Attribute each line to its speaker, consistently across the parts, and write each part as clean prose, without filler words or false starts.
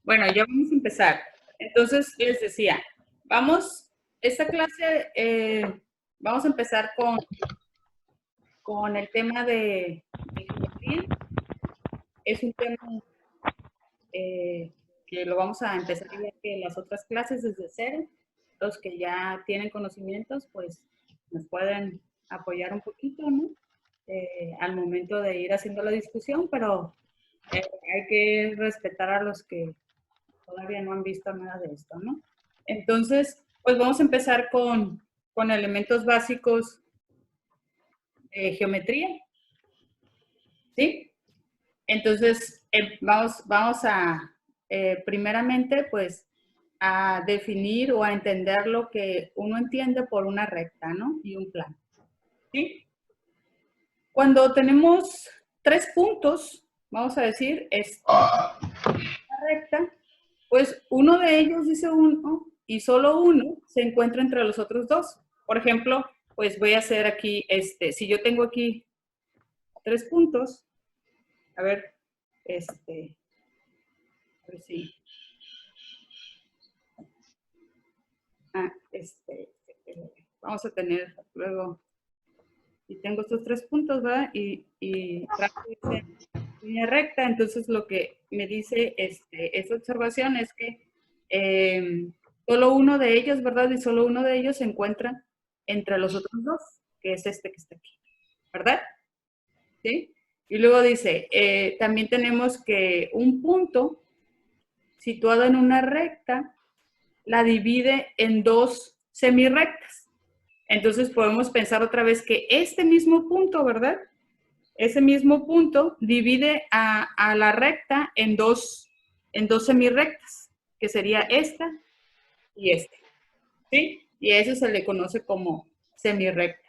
Speaker 1: Bueno, ya vamos a empezar. Entonces, les decía, esta clase, vamos a empezar con el tema de geometría. Es un tema que lo vamos a empezar igual que las otras clases desde cero. Los que ya tienen conocimientos, pues nos pueden apoyar un poquito, ¿no? Al momento de ir haciendo la discusión, pero hay que respetar a los que todavía no han visto nada de esto, ¿no? Entonces, pues vamos a empezar con elementos básicos de geometría, ¿sí? Entonces, vamos a, primeramente, pues, a definir o a entender lo que uno entiende por una recta, ¿no? Y un plano, ¿sí? Cuando tenemos 3 puntos, vamos a decir, una recta, pues uno de ellos dice uno y solo uno se encuentra entre los otros dos. Por ejemplo, pues voy a hacer aquí, si yo tengo aquí 3 puntos, a ver, a ver si, vamos a tener luego, y tengo estos 3 puntos, ¿verdad? Y trato de hacer línea recta, entonces lo que me dice esta observación es que solo uno de ellos, ¿verdad? Y solo uno de ellos se encuentra entre los otros dos, que es este que está aquí, ¿verdad? ¿Sí? Y luego dice, también tenemos que un punto situado en una recta la divide en 2 semirrectas. Entonces podemos pensar otra vez que este mismo punto, ¿verdad? Ese mismo punto divide a la recta en dos semirrectas, que sería esta y esta, ¿sí? Y a eso se le conoce como semirrecta.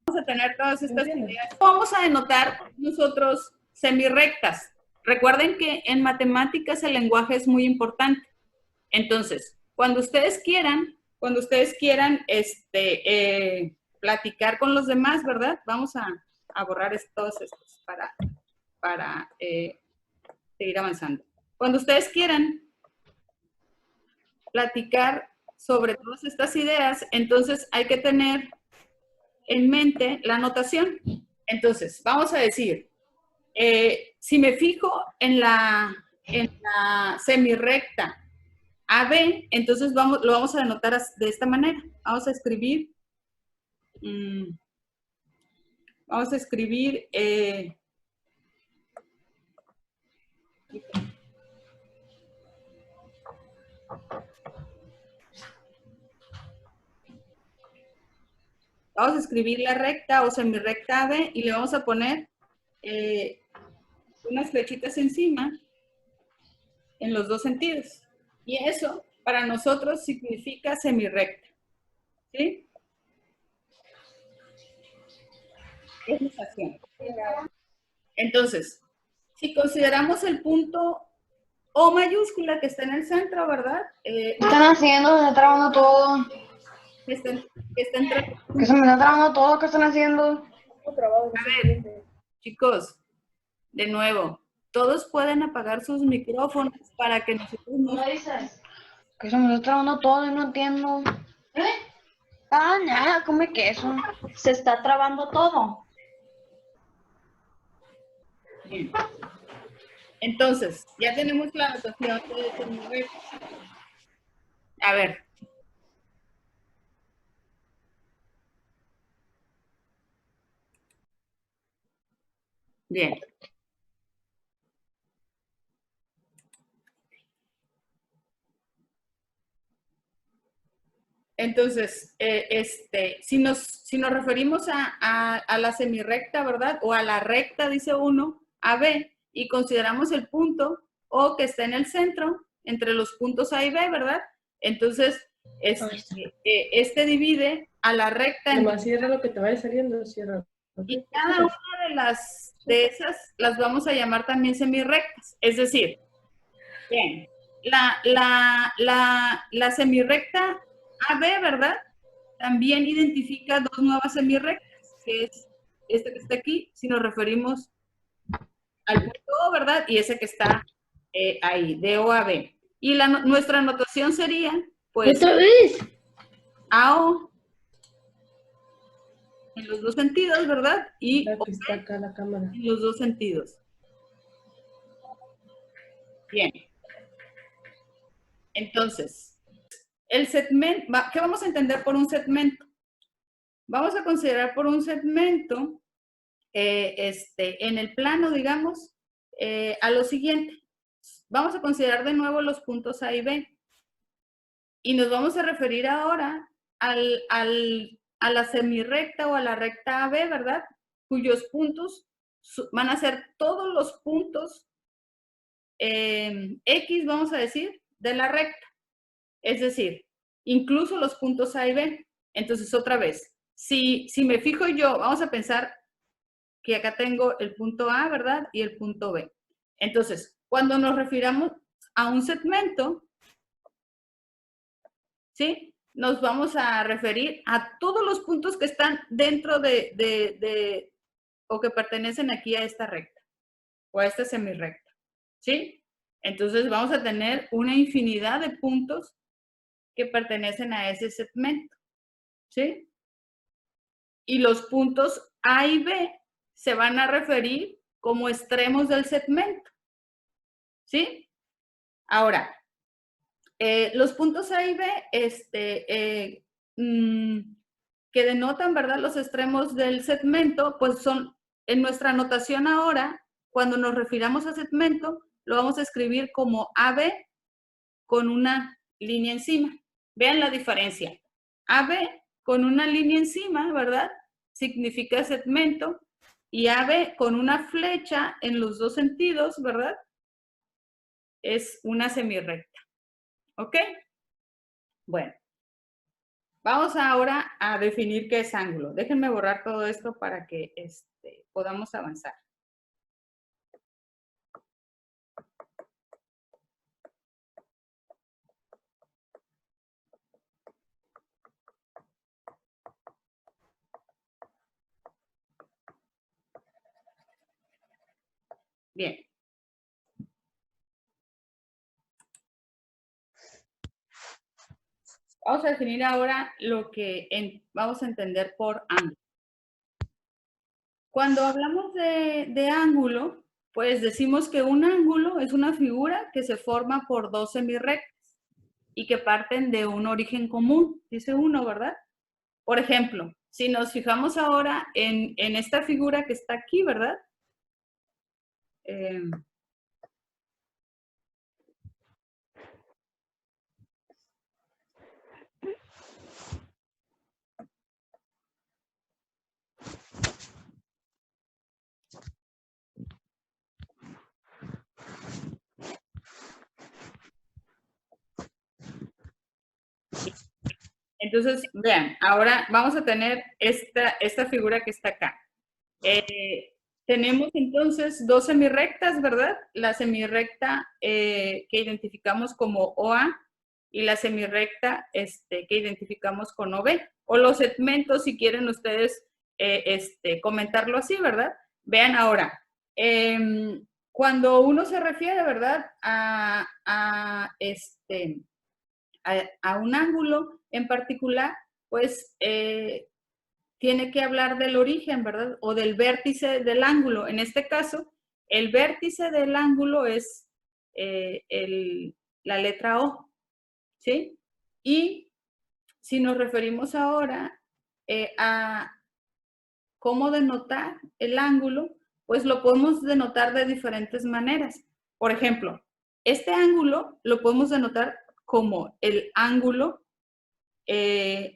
Speaker 1: Vamos a tener todas estas ideas. Vamos a denotar nosotros semirrectas. Recuerden que en matemáticas el lenguaje es muy importante. Entonces, cuando ustedes quieran platicar con los demás, ¿verdad? Vamos a borrar todos estos para seguir avanzando. Cuando ustedes quieran platicar sobre todas estas ideas, entonces hay que tener en mente la notación. Entonces, vamos a decir, si me fijo en la semirrecta AB, entonces lo vamos a denotar de esta manera. Vamos a escribir, vamos a escribir, vamos a escribir la recta o semirrecta AB y le vamos a poner unas flechitas encima en los dos sentidos. Y eso para nosotros significa semirrecta. ¿Sí? Es notación. Entonces, si consideramos el punto O mayúscula que está en el centro, ¿verdad?
Speaker 2: ¿Qué están haciendo? Se está trabando todo.
Speaker 1: Que está entre...
Speaker 2: Que se me está trabando todo. ¿Qué están haciendo?
Speaker 1: A ver, chicos, de nuevo, todos pueden apagar sus micrófonos para que nosotros no...
Speaker 2: ¿Qué dices? Que se me está trabando todo y no entiendo. ¿Eh? Ah, nada, come queso. Se está trabando todo.
Speaker 1: Bien. Entonces, ya tenemos la notación de semirrecta. A ver. Bien. Entonces, si nos referimos a la semirrecta, ¿verdad? O a la recta, dice uno, AB, y consideramos el punto O que está en el centro, entre los puntos A y B, ¿verdad? Entonces, divide a la recta.
Speaker 3: Nomás cierra lo que te vaya saliendo, cierra.
Speaker 1: Y cada una de esas las vamos a llamar también semirrectas. Es decir, bien, la semirrecta AB, ¿verdad? También identifica dos nuevas semirrectas, que es esta que está aquí, si nos referimos al punto O, ¿verdad? Y ese que está ahí, de O a B. Y nuestra anotación sería, pues,
Speaker 3: ¿Otra vez?
Speaker 1: AO en los dos sentidos, ¿verdad? Y
Speaker 3: Aquí está acá la cámara.
Speaker 1: en los dos sentidos. Bien. Entonces, el segmento, ¿qué vamos a entender por un segmento? Vamos a considerar por un segmento, en el plano, digamos, a lo siguiente. Vamos a considerar de nuevo los puntos A y B. Y nos vamos a referir ahora a la semirrecta o a la recta AB, ¿verdad? Cuyos puntos van a ser todos los puntos X, vamos a decir, de la recta. Es decir, incluso los puntos A y B. Entonces, otra vez, si me fijo yo, vamos a pensar que acá tengo el punto A, ¿verdad? Y el punto B. Entonces, cuando nos refiramos a un segmento, ¿sí? Nos vamos a referir a todos los puntos que están dentro o que pertenecen aquí a esta recta o a esta semirrecta, ¿sí? Entonces vamos a tener una infinidad de puntos que pertenecen a ese segmento, ¿sí? Y los puntos A y B se van a referir como extremos del segmento, ¿sí? Ahora, los puntos A y B, que denotan, ¿verdad?, los extremos del segmento, pues son, en nuestra anotación ahora, cuando nos refiramos a segmento, lo vamos a escribir como AB con una línea encima. Vean la diferencia. AB con una línea encima, ¿verdad?, significa segmento, y AB con una flecha en los dos sentidos, ¿verdad?, es una semirrecta. ¿Ok? Bueno, vamos ahora a definir qué es ángulo. Déjenme borrar todo esto para que podamos avanzar. Bien. Vamos a definir ahora lo que vamos a entender por ángulo. Cuando hablamos de ángulo, pues decimos que un ángulo es una figura que se forma por dos semirrectas y que parten de un origen común, dice uno, ¿verdad? Por ejemplo, si nos fijamos ahora en esta figura que está aquí, ¿verdad? Entonces, vean, ahora vamos a tener esta figura que está acá. Tenemos entonces dos semirrectas, ¿verdad? La semirrecta que identificamos como OA y la semirrecta que identificamos con OB. O los segmentos, si quieren ustedes comentarlo así, ¿verdad? Vean ahora, cuando uno se refiere, ¿verdad?, a un ángulo en particular, pues tiene que hablar del origen, ¿verdad? O del vértice del ángulo. En este caso, el vértice del ángulo es la letra O, ¿sí? Y si nos referimos ahora a cómo denotar el ángulo, pues lo podemos denotar de diferentes maneras. Por ejemplo, este ángulo lo podemos denotar como el ángulo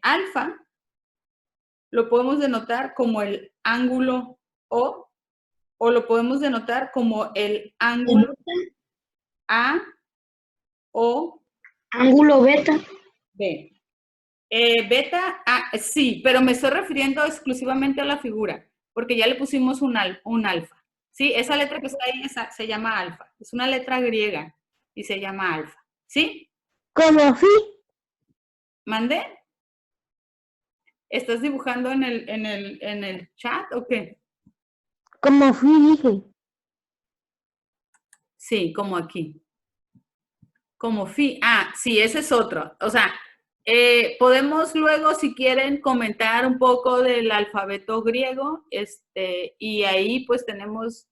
Speaker 1: alfa, lo podemos denotar como el ángulo o lo podemos denotar como el ángulo A o
Speaker 2: Ángulo beta.
Speaker 1: B. Beta, sí, pero me estoy refiriendo exclusivamente a la figura, porque ya le pusimos un alfa. Sí, esa letra que está ahí se llama alfa. Es una letra griega y se llama alfa. ¿Sí?
Speaker 4: ¿Cómo sí?
Speaker 1: ¿Mandé? ¿Estás dibujando en el chat o qué?
Speaker 4: Como fui, dije.
Speaker 1: Sí, como aquí. Como phi. Ah, sí, ese es otro. O sea, podemos luego, si quieren, comentar un poco del alfabeto griego, y ahí pues tenemos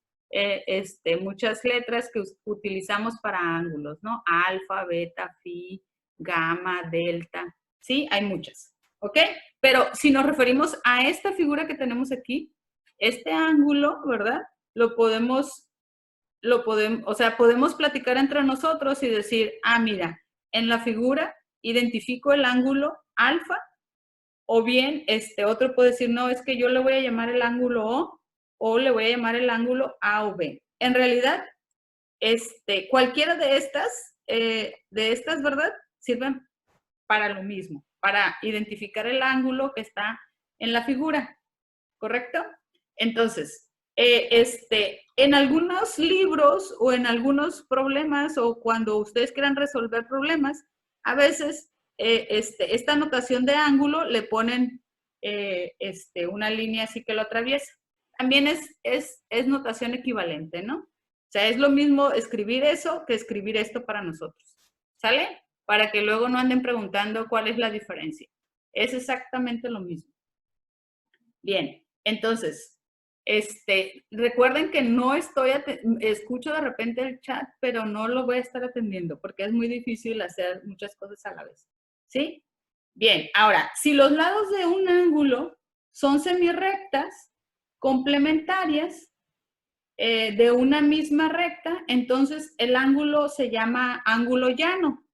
Speaker 1: muchas letras que utilizamos para ángulos, ¿no? Alfa, beta, phi, gamma, delta, ¿sí? Hay muchas, ¿ok? Pero si nos referimos a esta figura que tenemos aquí, este ángulo, ¿verdad? O sea, podemos platicar entre nosotros y decir, ah, mira, en la figura identifico el ángulo alfa, o bien otro puede decir, no, es que yo le voy a llamar el ángulo o le voy a llamar el ángulo A o B. En realidad, cualquiera de estas, ¿verdad? Sirven para lo mismo, para identificar el ángulo que está en la figura, ¿correcto? Entonces, en algunos libros o en algunos problemas o cuando ustedes quieran resolver problemas, a veces esta notación de ángulo le ponen una línea así que lo atraviesa. También es notación equivalente, ¿no? O sea, es lo mismo escribir eso que escribir esto para nosotros. ¿Sale? Para que luego no anden preguntando cuál es la diferencia. Es exactamente lo mismo. Bien, entonces, recuerden que no escucho de repente el chat, pero no lo voy a estar atendiendo porque es muy difícil hacer muchas cosas a la vez. ¿Sí? Bien, ahora, si los lados de un ángulo son semirrectas, complementarias, de una misma recta, entonces el ángulo se llama ángulo llano.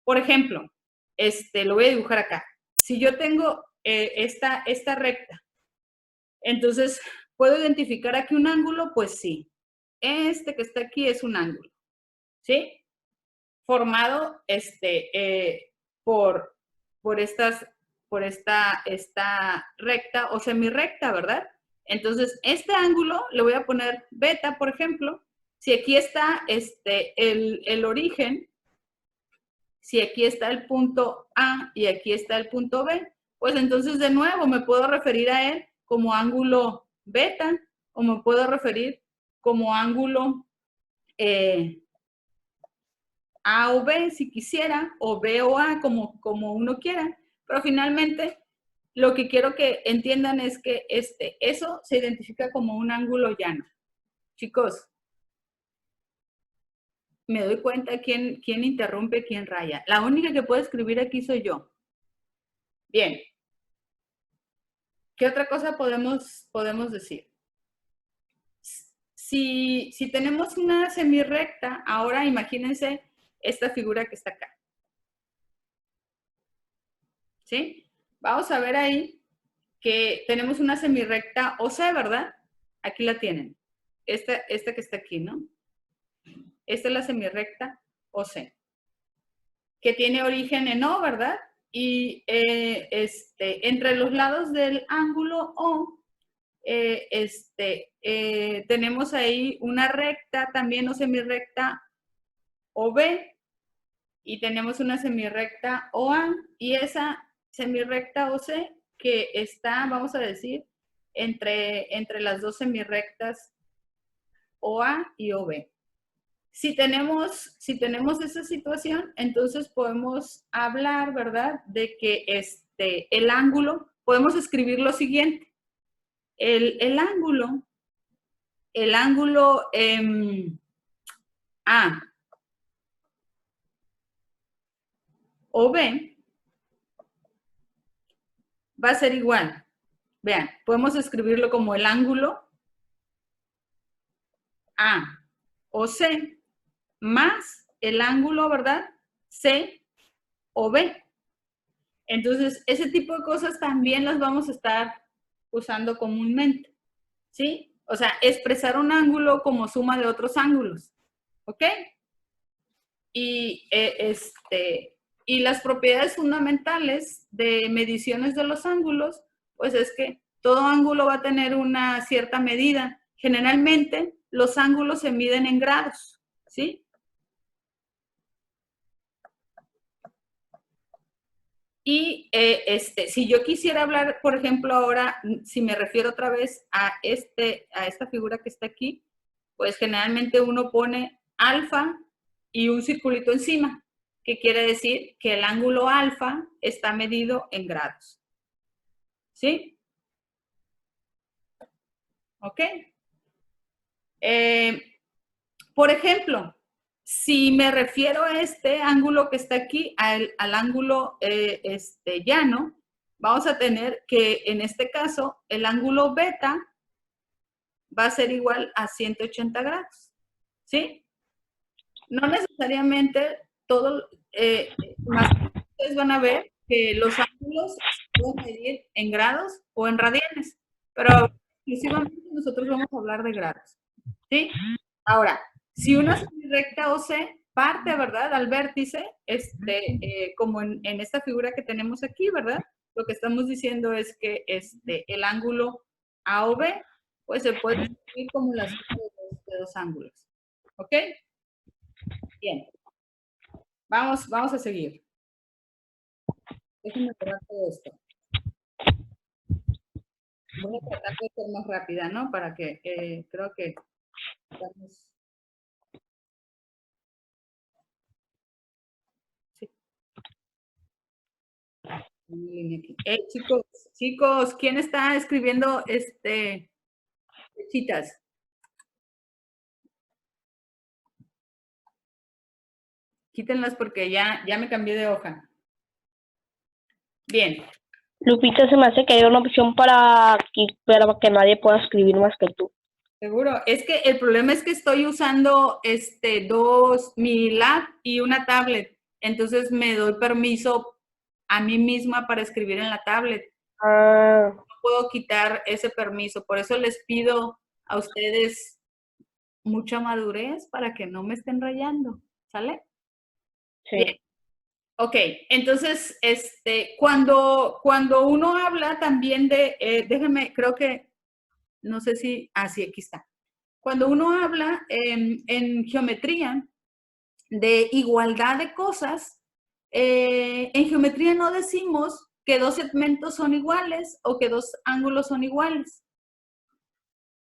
Speaker 1: Por ejemplo, lo voy a dibujar acá. Si yo tengo esta recta, entonces, ¿puedo identificar aquí un ángulo? Pues sí. Este que está aquí es un ángulo, ¿sí? Formado por esta recta o semirrecta, ¿verdad? Entonces, este ángulo le voy a poner beta, por ejemplo. Si aquí está el origen, si aquí está el punto A y aquí está el punto B, pues entonces de nuevo me puedo referir a él como ángulo beta o me puedo referir como ángulo A o B si quisiera, o B o A como uno quiera, pero finalmente lo que quiero que entiendan es que eso se identifica como un ángulo llano. Chicos, me doy cuenta quién interrumpe, quién raya. La única que puede escribir aquí soy yo. Bien. ¿Qué otra cosa podemos decir? Si tenemos una semirrecta, ahora imagínense esta figura que está acá. ¿Sí? Vamos a ver ahí que tenemos una semirrecta OC, ¿verdad? Aquí la tienen. Esta que está aquí, ¿no? Esta es la semirrecta OC, que tiene origen en O, ¿verdad? Y entre los lados del ángulo O, tenemos ahí una recta también o semirrecta OB y tenemos una semirrecta OA y esa semirrecta OC que está, vamos a decir, entre las dos semirrectas OA y OB. Si tenemos esa situación, entonces podemos hablar, ¿verdad?, de que el ángulo, podemos escribir lo siguiente. El ángulo A o B va a ser igual. Vean, podemos escribirlo como el ángulo A o C más el ángulo, ¿verdad?, C o B. Entonces, ese tipo de cosas también las vamos a estar usando comúnmente, ¿sí? O sea, expresar un ángulo como suma de otros ángulos, ¿ok? Y, y las propiedades fundamentales de mediciones de los ángulos, pues es que todo ángulo va a tener una cierta medida. Generalmente, los ángulos se miden en grados, ¿sí? Y si yo quisiera hablar, por ejemplo, ahora, si me refiero otra vez a esta figura que está aquí, pues generalmente uno pone alfa y un circulito encima. que quiere decir que el ángulo alfa está medido en grados. ¿Sí? ¿Ok? Por ejemplo, si me refiero a este ángulo que está aquí, al ángulo llano, vamos a tener que en este caso el ángulo beta va a ser igual a 180 grados. ¿Sí? No necesariamente todo, más ustedes van a ver que los ángulos se pueden medir en grados o en radianes, pero exclusivamente nosotros vamos a hablar de grados. ¿Sí? Ahora, si una recta OC parte, ¿verdad? Al vértice, como en esta figura que tenemos aquí, ¿verdad? Lo que estamos diciendo es que el ángulo A o B, pues se puede escribir como la suma de dos ángulos. ¿Ok? Bien. Vamos a seguir. Déjenme borrar todo esto. Voy a tratar de ser más rápida, ¿no? Para que creo que estamos... Sí. Chicos, ¿quién está escribiendo citas? Quítenlas porque ya me cambié de hoja. Bien.
Speaker 4: Lupita, se me hace que hay una opción para que nadie pueda escribir más que tú.
Speaker 1: Seguro. Es que el problema es que estoy usando mi lab y una tablet. Entonces me doy permiso a mí misma para escribir en la tablet.
Speaker 4: Ah.
Speaker 1: No puedo quitar ese permiso. Por eso les pido a ustedes mucha madurez para que no me estén rayando. ¿Sale?
Speaker 4: Sí.
Speaker 1: Bien. Ok, entonces, cuando uno habla también de, déjenme, creo que, no sé si, sí, aquí está. Cuando uno habla en geometría de igualdad de cosas, en geometría no decimos que dos segmentos son iguales o que dos ángulos son iguales.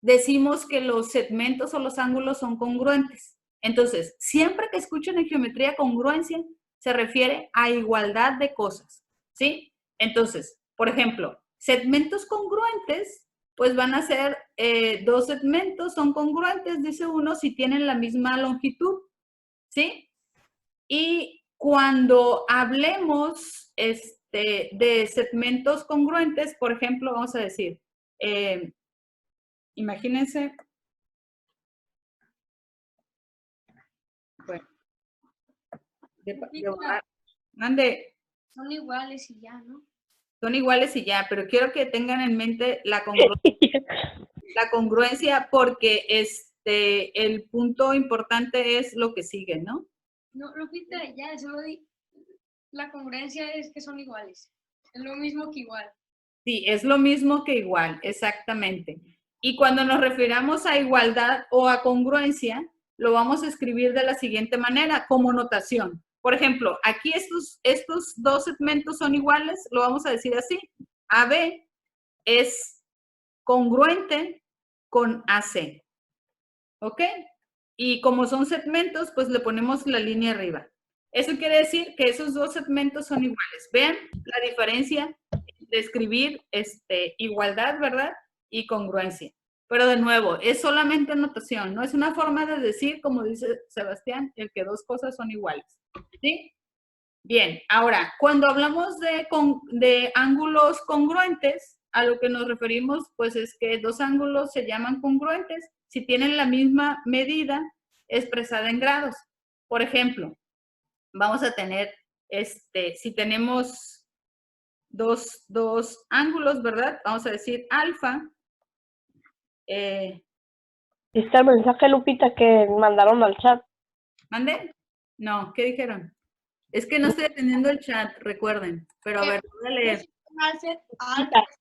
Speaker 1: Decimos que los segmentos o los ángulos son congruentes. Entonces, siempre que escuchen en geometría congruencia, se refiere a igualdad de cosas, ¿sí? Entonces, por ejemplo, segmentos congruentes, pues van a ser dos segmentos, son congruentes, dice uno, si tienen la misma longitud, ¿sí? Y cuando hablemos de segmentos congruentes, por ejemplo, vamos a decir, imagínense, bueno, mande.
Speaker 2: Son iguales y ya, ¿no?
Speaker 1: Son iguales y ya, pero quiero que tengan en mente la congruencia porque el punto importante es lo que sigue, ¿no?
Speaker 2: No, Lupita, ya, la congruencia es que son iguales. Es lo mismo que igual.
Speaker 1: Sí, es lo mismo que igual, exactamente. Y cuando nos refiramos a igualdad o a congruencia, lo vamos a escribir de la siguiente manera, como notación. Por ejemplo, aquí estos dos segmentos son iguales, lo vamos a decir así. AB es congruente con AC. ¿Ok? Y como son segmentos, pues le ponemos la línea arriba. Eso quiere decir que esos dos segmentos son iguales. Vean la diferencia de escribir igualdad, ¿verdad? Y congruencia. Pero de nuevo, es solamente notación, no es una forma de decir, como dice Sebastián, el que dos cosas son iguales. ¿Sí? Bien, ahora, cuando hablamos de ángulos congruentes, a lo que nos referimos, pues es que dos ángulos se llaman congruentes si tienen la misma medida expresada en grados. Por ejemplo, vamos a tener, si tenemos dos ángulos, ¿verdad? Vamos a decir alfa.
Speaker 4: ¿Viste el mensaje, Lupita, que mandaron al chat?
Speaker 1: ¿Mande? No, ¿qué dijeron? Es que no estoy atendiendo el chat, recuerden. Pero a ver, voy a leer.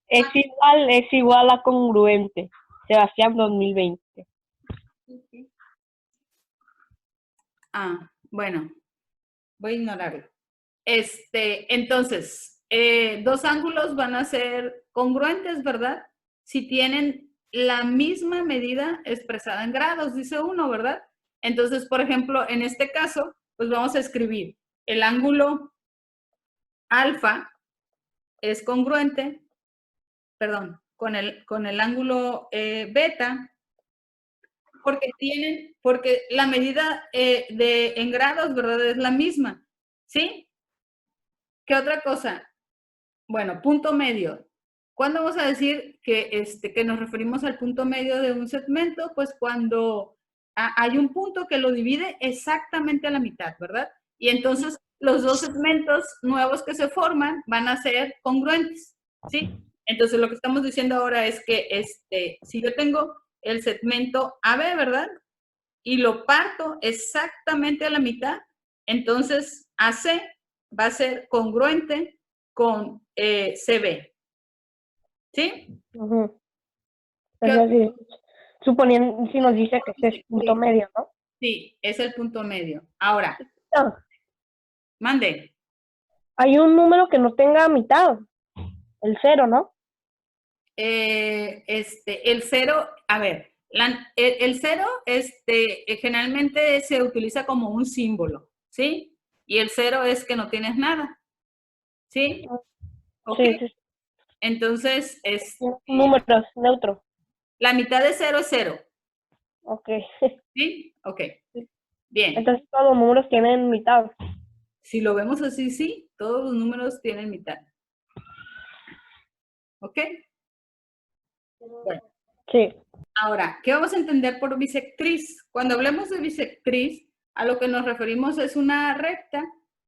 Speaker 4: Es igual a congruente. Sebastián 2020.
Speaker 1: Bueno, voy a ignorarlo. Entonces, dos ángulos van a ser congruentes, ¿verdad? Si tienen la misma medida expresada en grados, dice uno, ¿verdad? Entonces, por ejemplo, en este caso, pues vamos a escribir el ángulo alfa es congruente, perdón, con el ángulo beta, porque la medida en grados, ¿verdad? Es la misma, ¿sí? ¿Qué otra cosa? Bueno, punto medio. ¿Cuándo vamos a decir que nos referimos al punto medio de un segmento? Pues cuando hay un punto que lo divide exactamente a la mitad, ¿verdad? Y entonces los dos segmentos nuevos que se forman van a ser congruentes, ¿sí? Entonces lo que estamos diciendo ahora es que si yo tengo el segmento AB, ¿verdad? Y lo parto exactamente a la mitad, entonces AC va a ser congruente con CB. ¿Sí?
Speaker 4: Ujú.
Speaker 1: ¿Qué
Speaker 4: Es
Speaker 1: otro?
Speaker 4: decir, suponiendo si nos dice que ese es punto medio, ¿no?
Speaker 1: Sí, es el punto medio. Ahora,
Speaker 4: Ah,
Speaker 1: mande.
Speaker 4: hay un número que no tenga mitad, el 0, ¿no?
Speaker 1: El cero, a ver, el cero generalmente se utiliza como un símbolo, ¿sí? Y el cero es que no tienes nada, ¿sí? ¿Ok?
Speaker 4: Sí, sí,
Speaker 1: Entonces,
Speaker 4: números, neutro.
Speaker 1: la mitad de cero es cero,
Speaker 4: Ok.
Speaker 1: ¿sí? Ok, bien.
Speaker 4: Entonces todos los números tienen mitad.
Speaker 1: Si lo vemos así, sí, todos los números tienen mitad. ¿Ok? Bueno.
Speaker 4: Sí.
Speaker 1: Ahora, ¿qué vamos a entender por bisectriz? Cuando hablemos de bisectriz, a lo que nos referimos es una recta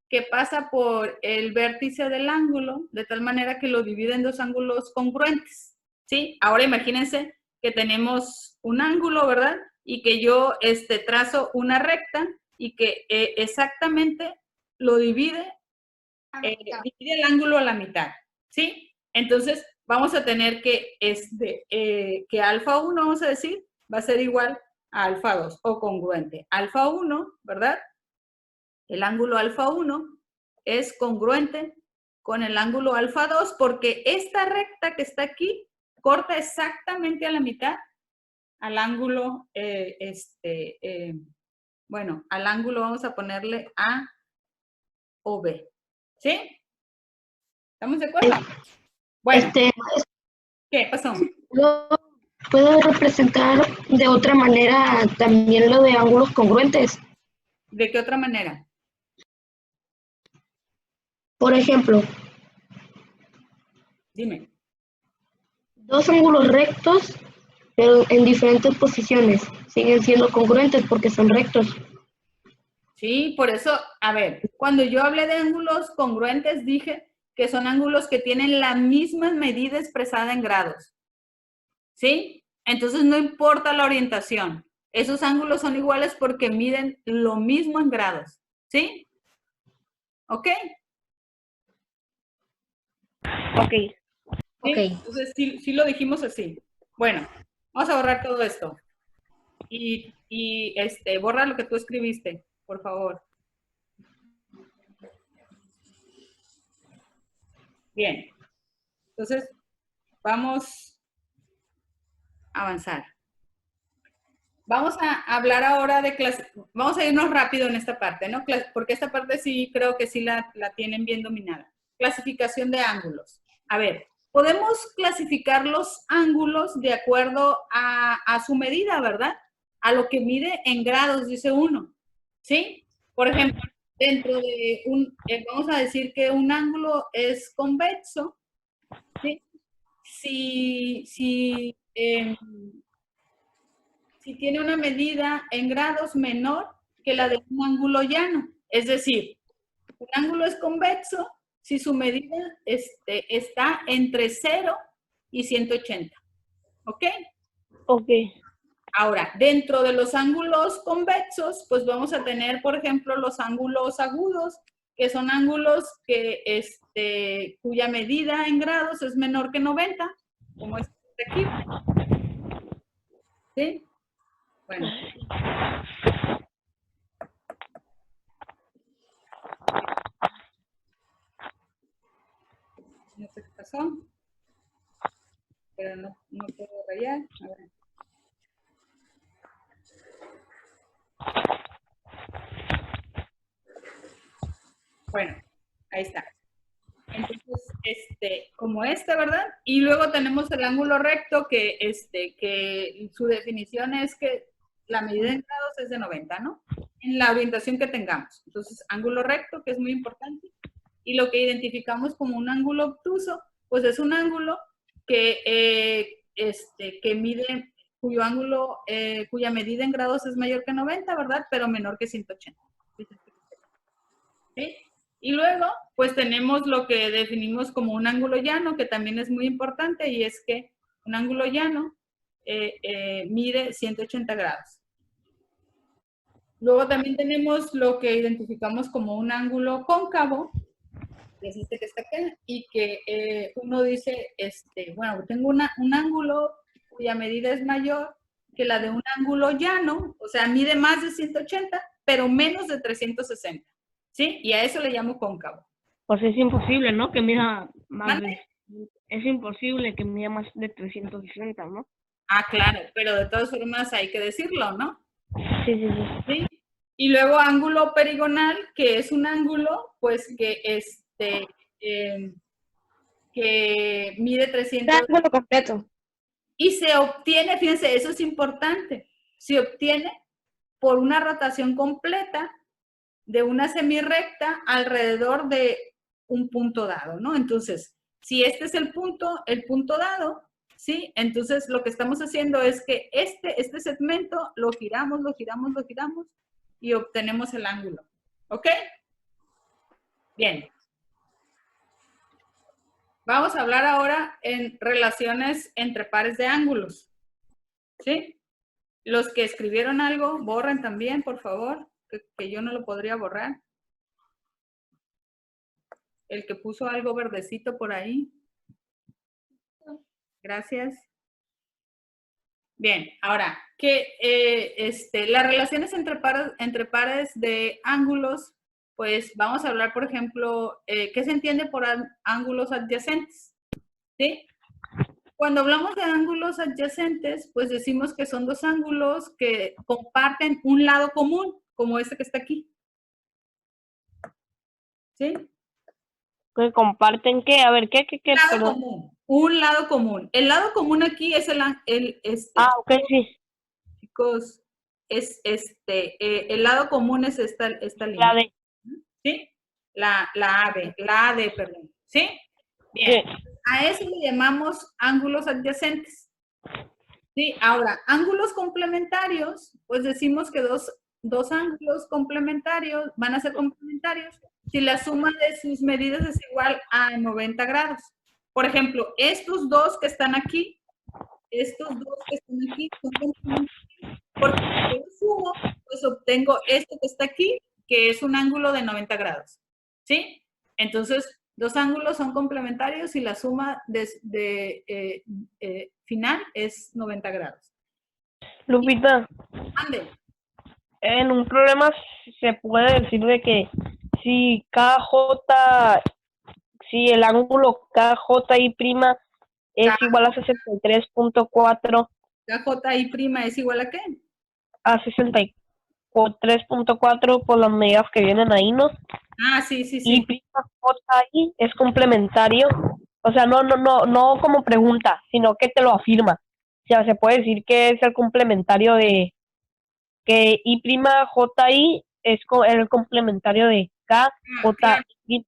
Speaker 1: que pasa por el vértice del ángulo, de tal manera que lo divide en dos ángulos congruentes, ¿sí? Ahora imagínense que tenemos un ángulo, ¿verdad? Y que yo trazo una y que exactamente lo divide el ángulo a la mitad, ¿sí? Entonces, vamos a tener que alfa 1, vamos a decir, va a ser igual a alfa 2 o congruente. Alfa 1, ¿verdad? El ángulo alfa 1 es congruente con el ángulo alfa 2 porque esta recta que está aquí corta exactamente a la mitad al ángulo, bueno, al ángulo vamos a ponerle A o B, ¿sí? ¿Estamos de acuerdo? Bueno, ¿qué pasó?
Speaker 5: ¿Puedo representar de otra manera también lo de ángulos congruentes?
Speaker 1: ¿De qué otra manera?
Speaker 5: Por ejemplo,
Speaker 1: Dime.
Speaker 5: dos ángulos rectos, pero en diferentes posiciones, siguen siendo congruentes porque son rectos.
Speaker 1: Sí, por eso, a ver, cuando yo hablé de ángulos congruentes, dije que son ángulos que tienen la misma medida expresada en grados. ¿Sí? Entonces no importa la orientación. Esos ángulos son iguales porque miden lo mismo en grados. ¿Sí? ¿Ok?
Speaker 4: Ok.
Speaker 1: ¿Sí?
Speaker 2: Ok.
Speaker 1: Entonces sí lo dijimos así. Bueno, vamos a borrar todo esto. Y borra lo que tú escribiste, por favor. Bien. Entonces, vamos a avanzar. Vamos a hablar ahora de clase. Vamos a irnos rápido en esta parte, ¿no? Porque esta parte sí creo que sí la tienen bien dominada. Clasificación de ángulos. A ver, podemos clasificar los ángulos de acuerdo a su medida, ¿verdad? A lo que mide en grados, dice uno. ¿Sí? Por ejemplo, dentro de vamos a decir que un ángulo es convexo, ¿sí? Si tiene una medida en grados menor que la de un ángulo llano. Es decir, un ángulo es convexo si su medida está entre 0 y 180. ¿Ok?
Speaker 4: Ok.
Speaker 1: Ahora, dentro de los ángulos convexos, pues vamos a tener, por ejemplo, los ángulos agudos, que son ángulos cuya medida en grados es menor que 90, como este de aquí. ¿Sí? Bueno. No sé qué pasó, pero no puedo rayar. A ver. Bueno, ahí está. Entonces, como ¿verdad? Y luego tenemos el ángulo recto que su definición es que la medida en grados es de 90, ¿no? En la orientación que tengamos. Entonces, ángulo recto, que es muy importante. Y lo que identificamos como un ángulo obtuso, pues es un ángulo que mide, cuya medida en grados es mayor que 90, ¿verdad? Pero menor que 180. ¿Sí? Y luego, pues tenemos lo que definimos como un ángulo llano, que también es muy importante, y es que un ángulo llano mide 180 grados. Luego también tenemos lo que identificamos como un ángulo cóncavo, que es que está acá, y que uno dice, bueno, tengo un ángulo cuya medida es mayor que la de un ángulo llano, o sea, mide más de 180, pero menos de 360. ¿Sí? Y a eso le llamo cóncavo.
Speaker 4: Pues es imposible, ¿no? Que mida más
Speaker 1: ¿Mande?
Speaker 4: Es imposible que mida más de 360, ¿no?
Speaker 1: Ah, claro, pero de todas formas hay que decirlo, ¿no?
Speaker 4: Sí, sí, sí.
Speaker 1: ¿Sí? Y luego ángulo perigonal, que es un ángulo, pues, que mide 300.
Speaker 2: Ángulo completo.
Speaker 1: Y se obtiene, fíjense, eso es importante, se obtiene por una rotación completa de una semirrecta alrededor de un punto dado, ¿no? Entonces, si este es el punto dado, ¿sí? Entonces, lo que estamos haciendo es que este segmento lo giramos y obtenemos el ángulo. ¿Ok? Bien. Vamos a hablar ahora en relaciones entre pares de ángulos. ¿Sí? Los que escribieron algo, borren también, por favor, que yo no lo podría borrar. El que puso algo verdecito por ahí. Gracias. Bien, ahora, las relaciones entre pares de ángulos, pues vamos a hablar, por ejemplo, ¿qué se entiende por ángulos adyacentes? ¿Sí? Cuando hablamos de ángulos adyacentes, pues decimos que son dos ángulos que comparten un lado común, como este que está aquí. ¿Sí?
Speaker 4: ¿Que comparten qué? A ver, ¿qué?
Speaker 1: Lado común, un lado común. El lado común aquí es
Speaker 4: ok, sí.
Speaker 1: chicos, el lado común es esta línea.
Speaker 4: La de...
Speaker 1: ¿Sí? La AD, perdón. ¿Sí? Bien.
Speaker 4: Sí.
Speaker 1: A eso le llamamos ángulos adyacentes. ¿Sí? Ahora, ángulos complementarios, pues decimos que dos ángulos complementarios van a ser complementarios si la suma de sus medidas es igual a 90 grados. Por ejemplo, estos dos que están aquí son complementarios. Porque si yo sumo, pues obtengo esto que está aquí, que es un ángulo de 90 grados. ¿Sí? Entonces, dos ángulos son complementarios y la suma final es 90 grados.
Speaker 4: Lupita,
Speaker 1: Ande.
Speaker 4: en un problema se puede decir de que si si el ángulo KJI' es igual a 63.4
Speaker 1: KJI' es igual a qué?
Speaker 4: a 63.4 por las medidas que vienen ahí, ¿no?
Speaker 1: Ah, sí.
Speaker 4: Y JI es complementario, o sea, no como pregunta, sino que te lo afirma. O sea, se puede decir que es el complementario de que I''JI es el complementario de KJI.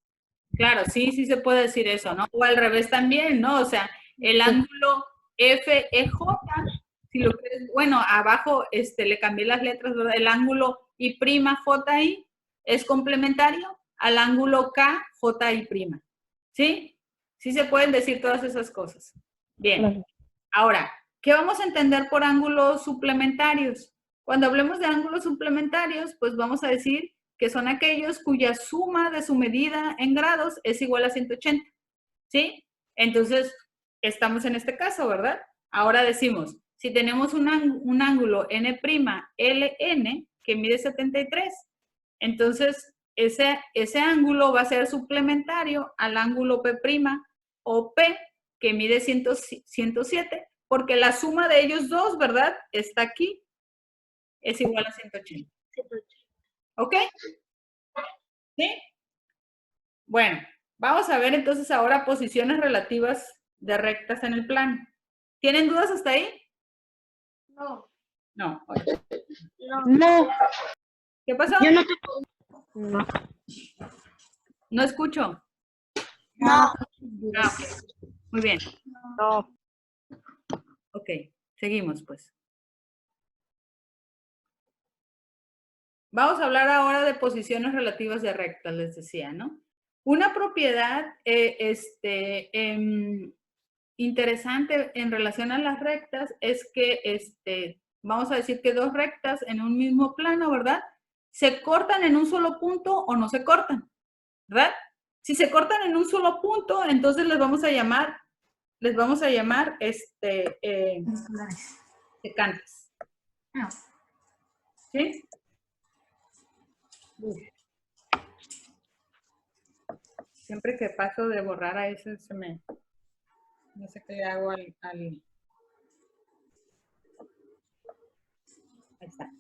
Speaker 1: Claro, sí se puede decir eso, ¿no? O al revés también, ¿no? O sea, el ángulo FEJ, si lo quieres, bueno, abajo le cambié las letras, ¿verdad? El ángulo I''JI es complementario al ángulo KJI'. ¿Sí? Sí se pueden decir todas esas cosas. Bien. Ahora, ¿qué vamos a entender por ángulos suplementarios? Cuando hablemos de ángulos suplementarios, pues vamos a decir que son aquellos cuya suma de su medida en grados es igual a 180. ¿Sí? Entonces, estamos en este caso, ¿verdad? Ahora decimos, si tenemos un ángulo N'Ln que mide 73, entonces ese ángulo va a ser suplementario al ángulo P' o P que mide 107, porque la suma de ellos dos, ¿verdad? Está aquí, es igual a 180. ¿Ok? ¿Sí? Bueno, vamos a ver entonces ahora posiciones relativas de rectas en el plano. ¿Tienen dudas hasta ahí?
Speaker 2: No.
Speaker 1: No. Ok.
Speaker 4: No.
Speaker 1: ¿Qué pasó?
Speaker 5: Yo no tengo.
Speaker 4: No.
Speaker 1: No escucho.
Speaker 2: No.
Speaker 1: Ah, ok. Muy bien.
Speaker 4: No.
Speaker 1: Ok, seguimos pues. Vamos a hablar ahora de posiciones relativas de rectas, les decía, ¿no? Una propiedad interesante en relación a las rectas es que, vamos a decir que dos rectas en un mismo plano, ¿verdad? Se cortan en un solo punto o no se cortan, ¿verdad? Si se cortan en un solo punto, entonces les vamos a llamar secantes. ¿Sí? Uf. Siempre que paso de borrar a ese se me... No sé qué le hago al... Ahí está.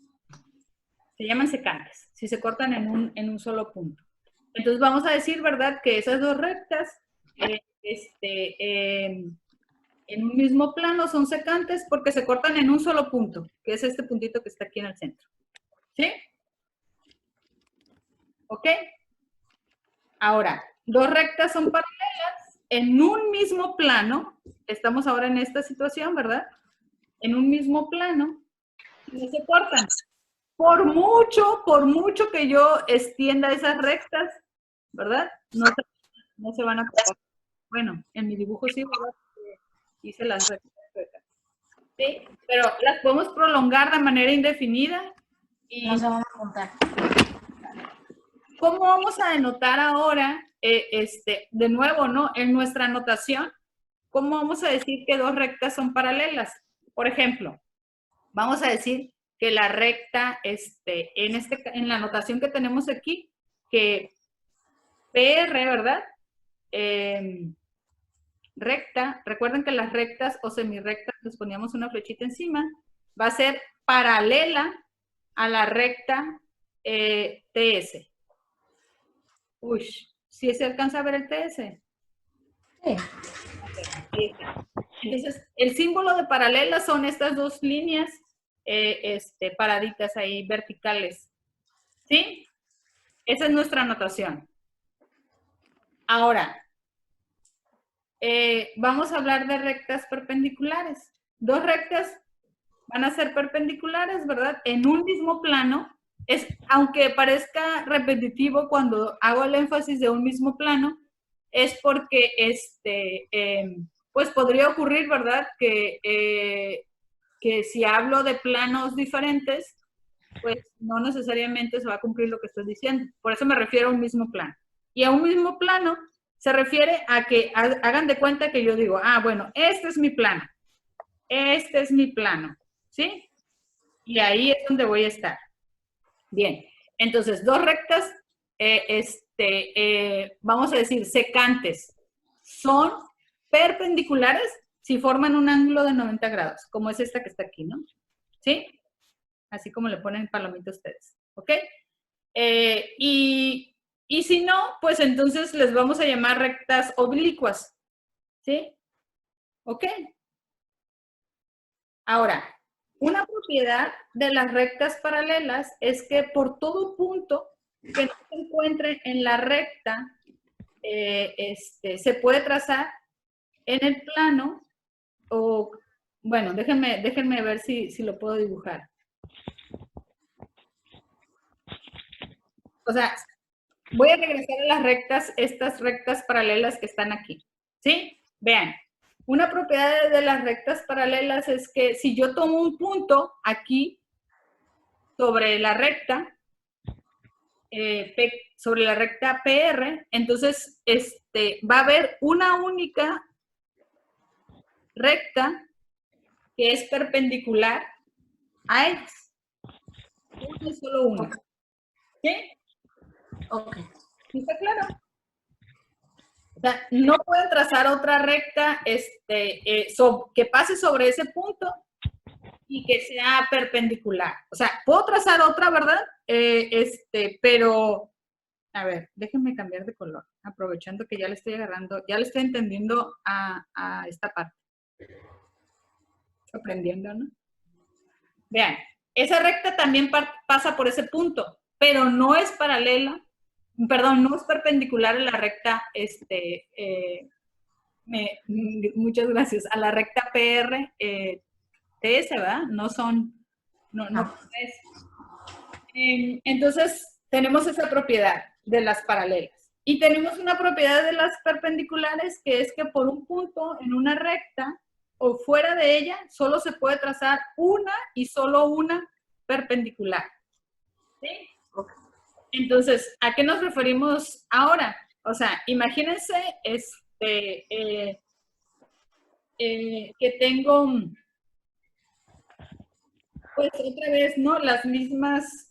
Speaker 1: Se llaman secantes, si se cortan en un solo punto. Entonces vamos a decir, ¿verdad? Que esas dos rectas en un mismo plano son secantes porque se cortan en un solo punto, que es este puntito que está aquí en el centro. ¿Sí? ¿Ok? Ahora, dos rectas son paralelas en un mismo plano. Estamos ahora en esta situación, ¿verdad? En un mismo plano. No se cortan. Por mucho que yo extienda esas rectas, ¿verdad? No se van a cortar. Bueno, en mi dibujo sí, ¿verdad? Porque hice las rectas. Sí, pero las podemos prolongar de manera indefinida. Y
Speaker 2: No se van a juntar.
Speaker 1: ¿cómo vamos a denotar ahora, de nuevo, ¿no? En nuestra notación, ¿cómo vamos a decir que dos rectas son paralelas? Por ejemplo, vamos a decir que la recta, en la notación que tenemos aquí, que PR, ¿verdad? Recta, recuerden que las rectas o semirrectas, les poníamos una flechita encima, va a ser paralela a la recta TS. Uy, ¿sí se alcanza a ver el TS?
Speaker 2: Sí.
Speaker 1: Entonces, el símbolo de paralela son estas dos líneas paraditas ahí, verticales. ¿Sí? Esa es nuestra anotación. Ahora, vamos a hablar de rectas perpendiculares. Dos rectas van a ser perpendiculares, ¿verdad? En un mismo plano. Aunque parezca repetitivo cuando hago el énfasis de un mismo plano, es porque pues podría ocurrir, ¿verdad? Que si hablo de planos diferentes, pues no necesariamente se va a cumplir lo que estoy diciendo. Por eso me refiero a un mismo plano. Y a un mismo plano se refiere a que hagan de cuenta que yo digo, ah, bueno, este es mi plano. Este es mi plano. ¿Sí? Y ahí es donde voy a estar. Bien, entonces dos rectas, vamos a decir, secantes, son perpendiculares si forman un ángulo de 90 grados, como es esta que está aquí, ¿no? ¿Sí? Así como le ponen palomita ustedes, ¿ok? Y si no, pues entonces les vamos a llamar rectas oblicuas, ¿sí? ¿Ok? Ahora, una propiedad de las rectas paralelas es que por todo punto que no se encuentre en la recta, se puede trazar en el plano o, bueno, déjenme ver si lo puedo dibujar. O sea, voy a regresar a las rectas, estas rectas paralelas que están aquí, ¿sí? Vean, una propiedad de las rectas paralelas es que si yo tomo un punto aquí sobre la recta, PR, entonces va a haber una única recta que es perpendicular a X. Una y solo una. ¿Sí?
Speaker 2: Ok.
Speaker 1: ¿Sí está claro? O sea, no pueden trazar otra recta que pase sobre ese punto y que sea perpendicular. O sea, puedo trazar otra, ¿verdad? Pero a ver, déjenme cambiar de color, aprovechando que ya le estoy agarrando, ya le estoy entendiendo a esta parte. Aprendiendo, ¿no? Vean, esa recta también pasa por ese punto, pero no es paralela, perdón, no es perpendicular a la recta, muchas gracias, a la recta PR, TS, ¿verdad? No son, no es. Entonces, tenemos esa propiedad de las paralelas. Y tenemos una propiedad de las perpendiculares, que es que por un punto en una recta o fuera de ella, solo se puede trazar una y solo una perpendicular. ¿Sí? Entonces, ¿a qué nos referimos ahora? O sea, imagínense que tengo, pues otra vez, ¿no? Las mismas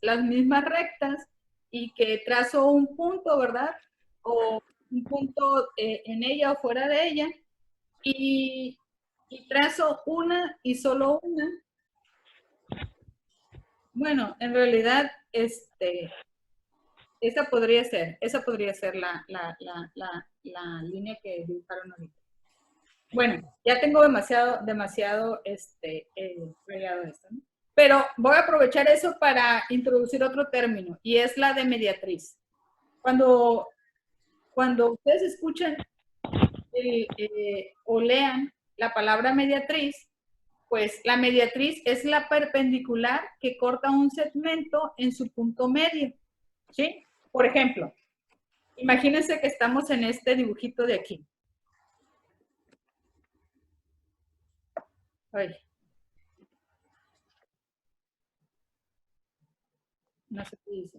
Speaker 1: rectas y que trazo un punto, ¿verdad? O un punto en ella o fuera de ella y trazo una y solo una. Bueno, en realidad, esa podría ser la línea que dibujaron ahorita. Bueno, ya tengo demasiado peleado esto, ¿no? Pero voy a aprovechar eso para introducir otro término, y es la de mediatriz. Cuando ustedes escuchan o lean la palabra mediatriz, pues la mediatriz es la perpendicular que corta un segmento en su punto medio, ¿sí? Por ejemplo, imagínense que estamos en este dibujito de aquí. Ay. No sé qué dice.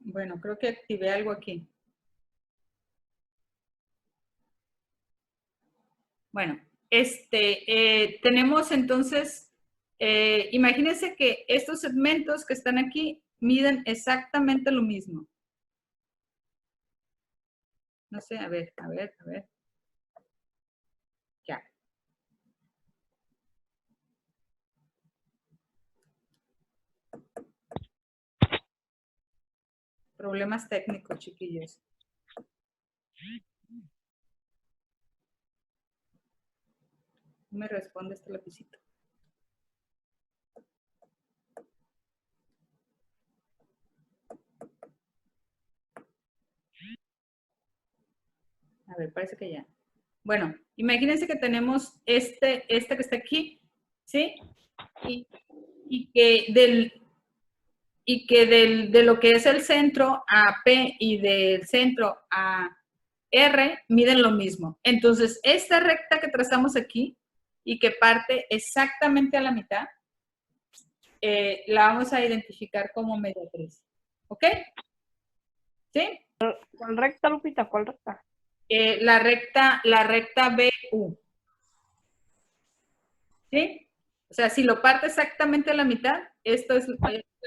Speaker 1: Bueno, creo que activé algo aquí. Bueno, tenemos entonces, imagínense que estos segmentos que están aquí miden exactamente lo mismo. No sé, a ver. Ya. Problemas técnicos, chiquillos. No me responde este lapicito. A ver, parece que ya. Bueno, imagínense que tenemos este que está aquí, ¿sí? Y que de lo que es el centro a P y del centro a R miden lo mismo. Entonces, esta recta que trazamos aquí y que parte exactamente a la mitad, la vamos a identificar como mediatriz. ¿Ok? ¿Sí?
Speaker 4: ¿Cuál recta, Lupita? ¿Cuál recta?
Speaker 1: La recta BU. ¿Sí? O sea, si lo parte exactamente a la mitad, esto es la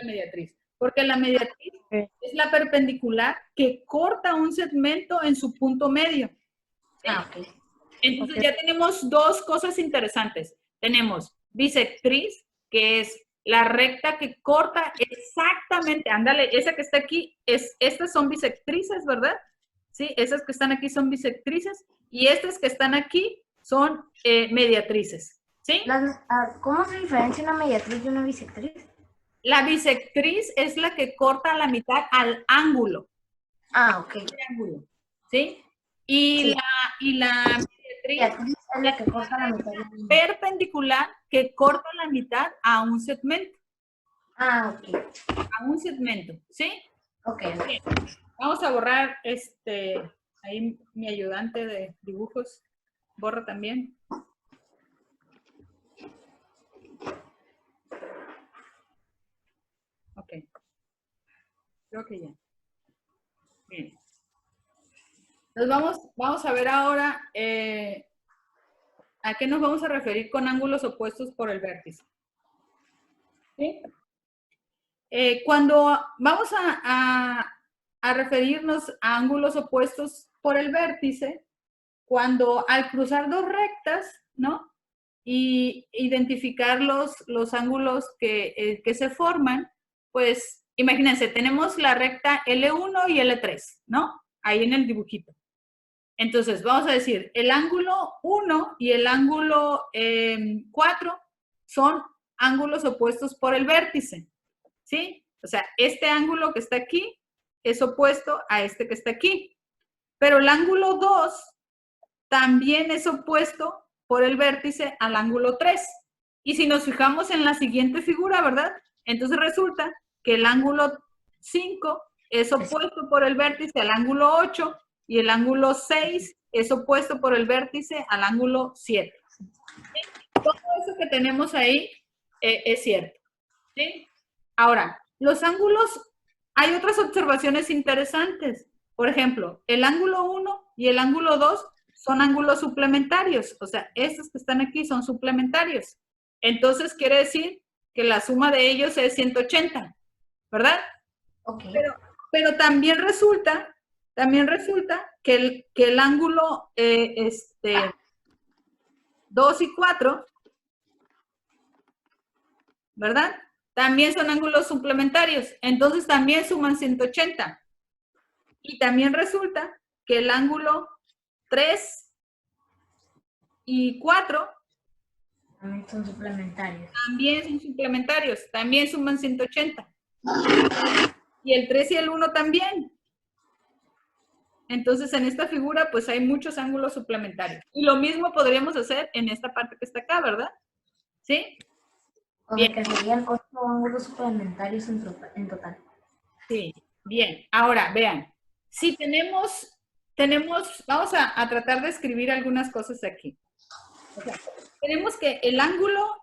Speaker 1: mediatriz. Porque la mediatriz es la perpendicular que corta un segmento en su punto medio. ¿Sí?
Speaker 5: Ok.
Speaker 1: Entonces ya tenemos dos cosas interesantes. Tenemos bisectriz, que es la recta que corta exactamente, ándale, esa que está aquí, estas son bisectrices, ¿verdad? Sí, esas que están aquí son bisectrices y estas que están aquí son mediatrices, ¿sí?
Speaker 5: ¿Cómo se diferencia una mediatriz de una bisectriz?
Speaker 1: La bisectriz es la que corta la mitad al ángulo.
Speaker 5: Ok.
Speaker 1: Ángulo, ¿sí? Y la mediatriz
Speaker 5: es la que corta la mitad.
Speaker 1: Perpendicular que corta la mitad a un segmento.
Speaker 5: Ok.
Speaker 1: A un segmento, ¿sí?
Speaker 5: Ok.
Speaker 1: Bien. Vamos a borrar ahí mi ayudante de dibujos. Borra también. Ok. Creo que ya. Bien. Entonces vamos a ver ahora a qué nos vamos a referir con ángulos opuestos por el vértice. ¿Sí? Cuando vamos a referirnos a ángulos opuestos por el vértice, cuando al cruzar dos rectas, ¿no? Y identificar los ángulos que se forman, pues imagínense, tenemos la recta L1 y L3, ¿no? Ahí en el dibujito. Entonces, vamos a decir, el ángulo 1 y el ángulo 4 son ángulos opuestos por el vértice, ¿sí? O sea, este ángulo que está aquí es opuesto a este que está aquí. Pero el ángulo 2 también es opuesto por el vértice al ángulo 3. Y si nos fijamos en la siguiente figura, ¿verdad? Entonces resulta que el ángulo 5 es opuesto por el vértice al ángulo 8 y el ángulo 6 es opuesto por el vértice al ángulo 7. ¿Sí? Todo eso que tenemos ahí es cierto. ¿Sí? Ahora, los ángulos, hay otras observaciones interesantes. Por ejemplo, el ángulo 1 y el ángulo 2 son ángulos suplementarios. O sea, estos que están aquí son suplementarios. Entonces, quiere decir que la suma de ellos es 180, ¿verdad?
Speaker 2: Ok.
Speaker 1: Pero también resulta que el ángulo 2 y 4, ¿verdad? También son ángulos suplementarios. Entonces, también suman 180. Y también resulta que el ángulo 3 y 4
Speaker 2: También son suplementarios.
Speaker 1: también son suplementarios, también suman 180. Y el 3 y el 1 también. Entonces, en esta figura, pues hay muchos ángulos suplementarios. Y lo mismo podríamos hacer en esta parte que está acá, ¿verdad? ¿Sí?
Speaker 2: O sea que serían 8 ángulos suplementarios en total.
Speaker 1: Sí, bien. Ahora, vean, si tenemos, vamos a tratar de escribir algunas cosas aquí. O sea, tenemos que el ángulo,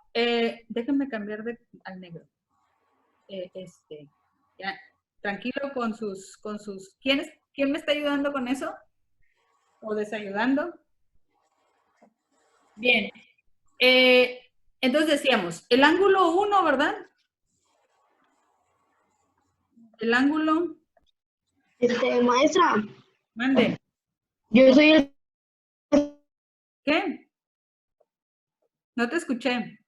Speaker 1: déjenme cambiar al negro. Ya, tranquilo con sus, ¿quién me está ayudando con eso? ¿O desayudando? Bien. Entonces decíamos, el ángulo 1, ¿verdad? El ángulo,
Speaker 5: Maestra,
Speaker 1: mande,
Speaker 5: yo soy el...
Speaker 1: ¿qué? No te escuché.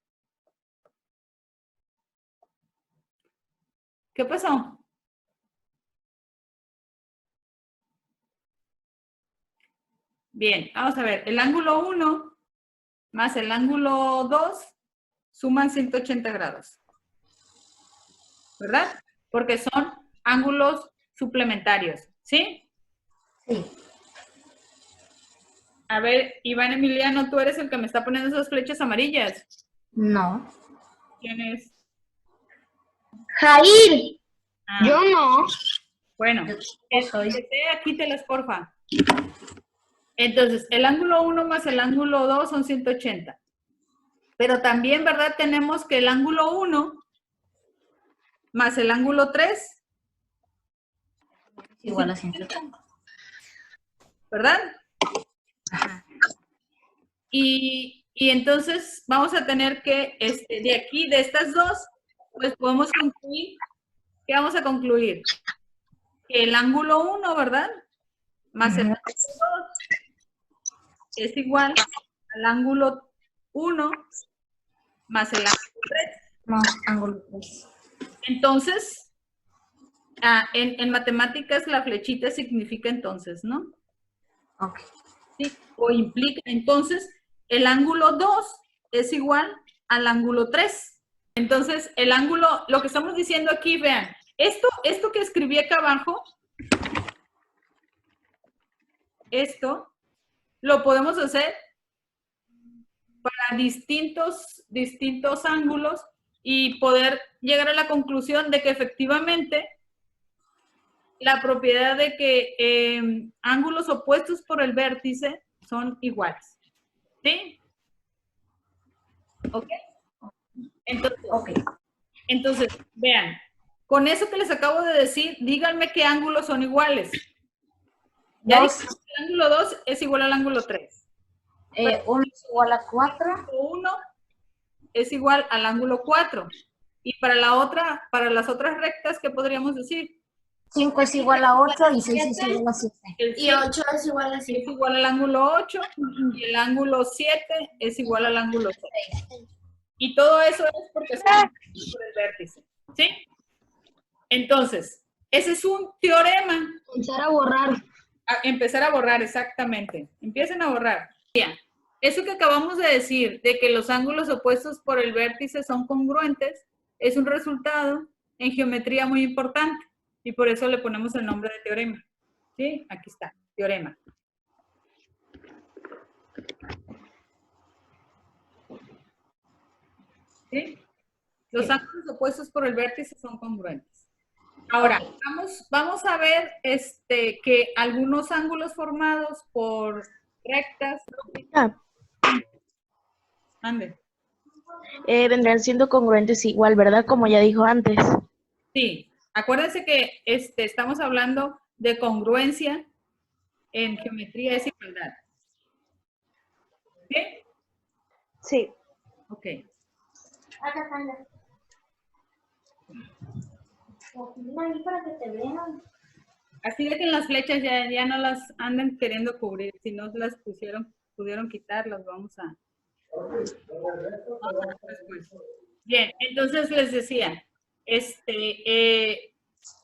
Speaker 1: ¿Qué pasó? Bien, vamos a ver. El ángulo 1 más el ángulo 2 suman 180 grados. ¿Verdad? Porque son ángulos suplementarios. ¿Sí?
Speaker 2: Sí.
Speaker 1: A ver, Iván Emiliano, tú eres el que me está poniendo esas flechas amarillas.
Speaker 2: No.
Speaker 1: ¿Quién es?
Speaker 5: Jair,
Speaker 1: Ah,
Speaker 5: yo no.
Speaker 1: bueno,
Speaker 2: soy.
Speaker 1: quítelas, porfa. Entonces, el ángulo 1 más el ángulo 2 son 180. Pero también, ¿verdad? Tenemos que el ángulo 1 más el ángulo 3
Speaker 2: Igual a 180.
Speaker 1: ¿verdad?
Speaker 2: Ajá.
Speaker 1: Y entonces vamos a tener que, de aquí, de estas dos, pues podemos concluir, ¿qué vamos a concluir? Que el ángulo 1, ¿verdad? Más el ángulo 2 es igual al ángulo 1 más el ángulo 3.
Speaker 2: Más ángulo 3.
Speaker 1: Entonces, en matemáticas la flechita significa entonces, ¿no?
Speaker 2: Ok.
Speaker 1: ¿Sí? O implica, entonces, el ángulo 2 es igual al ángulo 3. Entonces, el ángulo, lo que estamos diciendo aquí, vean, esto que escribí acá abajo, esto, lo podemos hacer para distintos ángulos y poder llegar a la conclusión de que efectivamente la propiedad de que ángulos opuestos por el vértice son iguales. ¿Sí? ¿Ok? Entonces, vean, con eso que les acabo de decir, díganme qué ángulos son iguales. Ya dije que el ángulo 2 es igual al ángulo 3.
Speaker 2: 1 es igual a 4.
Speaker 1: 1 es igual al ángulo 4. Y para las otras rectas, ¿qué podríamos decir?
Speaker 2: 5 es igual a 8 y 6 es igual a 7.
Speaker 5: Y 8 es igual a 5.
Speaker 1: Es igual al ángulo 8 y el ángulo 7 es igual al ángulo 6. Y todo eso es porque son por el vértice. ¿Sí? Entonces, ese es un teorema.
Speaker 5: Empezar a borrar.
Speaker 1: Empezar a borrar, exactamente. Empiecen a borrar. Bien. Eso que acabamos de decir, de que los ángulos opuestos por el vértice son congruentes, es un resultado en geometría muy importante. Y por eso le ponemos el nombre de teorema. ¿Sí? Aquí está, teorema. ¿Sí? Los ángulos opuestos por el vértice son congruentes. Ahora, vamos a ver que algunos ángulos formados por rectas... Ande.
Speaker 6: Vendrán siendo congruentes igual, ¿verdad? Como ya dijo antes.
Speaker 1: Sí, acuérdense que estamos hablando de congruencia en geometría es igualdad. ¿Sí?
Speaker 6: Sí.
Speaker 1: Ok.
Speaker 2: Para que te vean.
Speaker 1: Así de que las flechas ya no las anden queriendo cubrir. Si no las pudieron quitar, las vamos a después. Bien, entonces les decía,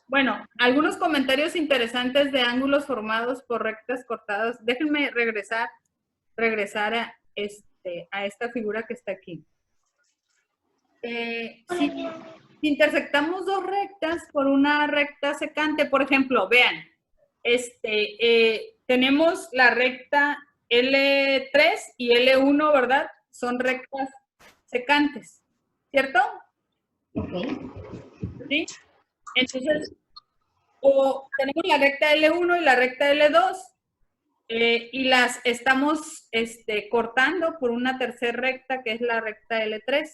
Speaker 1: bueno, algunos comentarios interesantes de ángulos formados por rectas cortadas. Déjenme regresar a esta figura que está aquí. Si intersectamos dos rectas por una recta secante, por ejemplo, vean, tenemos la recta L3 y L1, ¿verdad? Son rectas secantes, ¿cierto? ¿Sí? Entonces, o tenemos la recta L1 y la recta L2 y las estamos cortando por una tercera recta que es la recta L3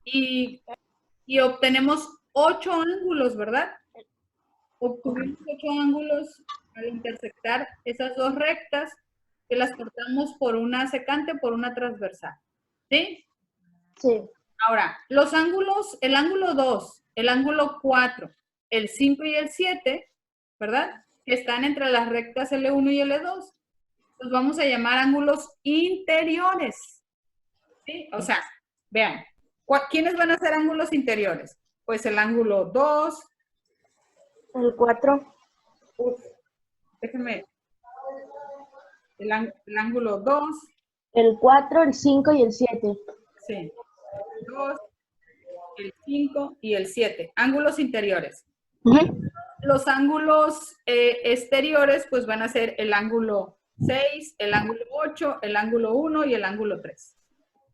Speaker 1: y obtenemos 8 ángulos, ¿verdad? Obtuvimos 8 ángulos al intersectar esas dos rectas que las cortamos por una secante, por una transversal. ¿Sí?
Speaker 6: Sí.
Speaker 1: Ahora, los ángulos, el ángulo 2, el ángulo 4, el 5 y el 7, ¿verdad? Que están entre las rectas L1 y L2. Los vamos a llamar ángulos interiores. ¿Sí? O sea, vean, ¿quiénes van a ser ángulos interiores? Pues el ángulo 2.
Speaker 6: El 4.
Speaker 1: Déjenme. El ángulo 2.
Speaker 6: El 4, el 5 y el 7.
Speaker 1: Sí. El 2, el 5 y el 7. Ángulos interiores. Los ángulos exteriores, pues van a ser el ángulo 6, el ángulo 8, el ángulo 1 y el ángulo 3.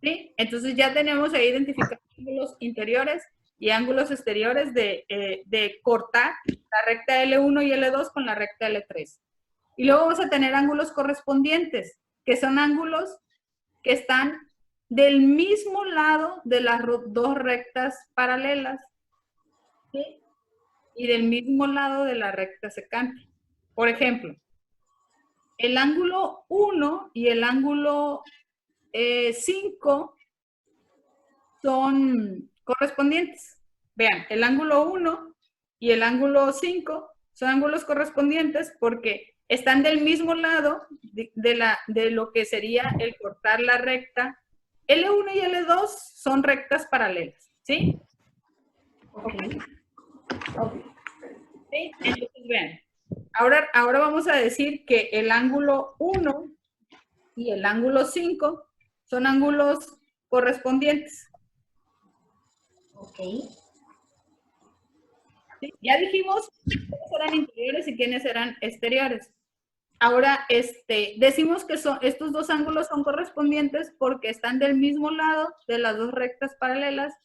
Speaker 1: ¿Sí? Entonces ya tenemos ahí identificados ángulos interiores y ángulos exteriores de cortar la recta L1 y L2 con la recta L3. Y luego vamos a tener ángulos correspondientes, que son ángulos que están del mismo lado de las dos rectas paralelas, ¿sí? Y del mismo lado de la recta secante. Por ejemplo, el ángulo 1 y el ángulo 5 son correspondientes. Vean, el ángulo 1 y el ángulo 5 son ángulos correspondientes porque están del mismo lado de lo que sería el cortar la recta. L1 y L2 son rectas paralelas, ¿sí? Okay. ¿Sí? Entonces, vean, ahora vamos a decir que el ángulo 1 y el ángulo 5 son ángulos correspondientes. Ok. ¿Sí? Ya dijimos quiénes eran interiores y quiénes eran exteriores. Ahora, decimos que estos dos ángulos son correspondientes porque están del mismo lado de las dos rectas paralelas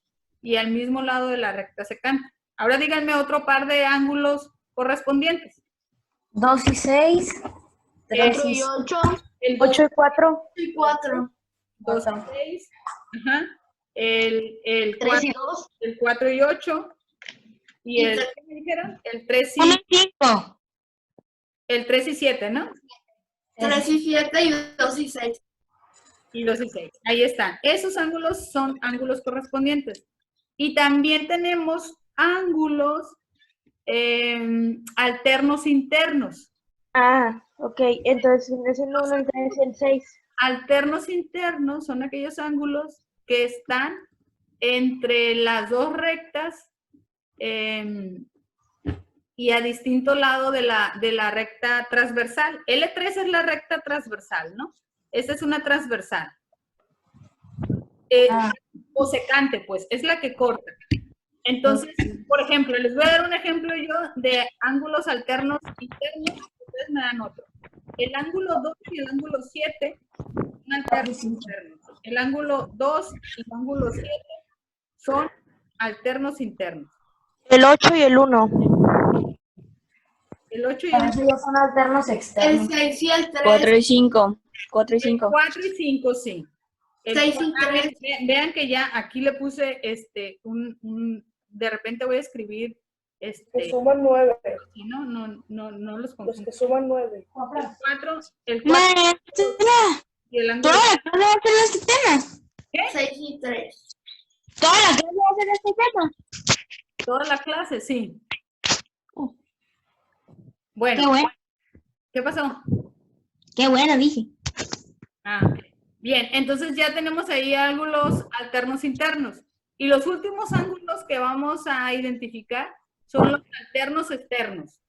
Speaker 1: y al mismo lado de la recta secante. Ahora díganme otro par de ángulos correspondientes.
Speaker 6: 2 y 6.
Speaker 5: 4 y 8.
Speaker 1: El
Speaker 6: 8 y 4.
Speaker 5: Y 4.
Speaker 1: 2 y 6. Ajá. El
Speaker 5: 3 y 2.
Speaker 1: El 4 y 8. Y el, ¿qué me dijeron? El 3 y
Speaker 6: 5.
Speaker 1: El 3 y 7, ¿no?
Speaker 5: 3 y 7 y 2 y 6.
Speaker 1: Y 2 y 6. Ahí están. Esos ángulos son ángulos correspondientes. Y también tenemos ángulos alternos internos.
Speaker 6: Ah, ok. Entonces, ese no, el 3 y el 6.
Speaker 1: Alternos internos son aquellos ángulos que están entre las dos rectas y a distinto lado de la recta transversal. L3 es la recta transversal, ¿no? Esta es una transversal. O secante, pues, es la que corta. Entonces, por ejemplo, les voy a dar un ejemplo yo de ángulos alternos internos, ustedes me dan otro. El ángulo 2 y el ángulo 7 son alternos internos. El ángulo 2 y el ángulo 7 son alternos internos.
Speaker 6: El 8 y el 1.
Speaker 1: El 8 y
Speaker 7: Para
Speaker 1: el
Speaker 7: eso ya son alternos externos.
Speaker 5: El 6 y el 3.
Speaker 2: 4 y 5. 4 y 5.
Speaker 1: 4 y 5, sí. El
Speaker 5: 6 y
Speaker 1: 4,
Speaker 5: 3.
Speaker 1: vean que ya aquí le puse de repente voy a escribir
Speaker 3: Que suman 9.
Speaker 1: y no los
Speaker 3: Los
Speaker 1: confundo.
Speaker 3: que suman 9.
Speaker 1: El 4
Speaker 8: Maestra,
Speaker 1: y el ángulo.
Speaker 8: toda la clase va a ser este tema.
Speaker 5: 6 y 3.
Speaker 8: Toda la clase va a ser este tema.
Speaker 1: Toda la clase, sí.
Speaker 8: Qué
Speaker 1: Bueno,
Speaker 8: bueno,
Speaker 1: ¿qué pasó?
Speaker 8: qué bueno, dije.
Speaker 1: Ok. Bien, entonces ya tenemos ahí ángulos alternos internos. Y los últimos ángulos que vamos a identificar son los alternos externos.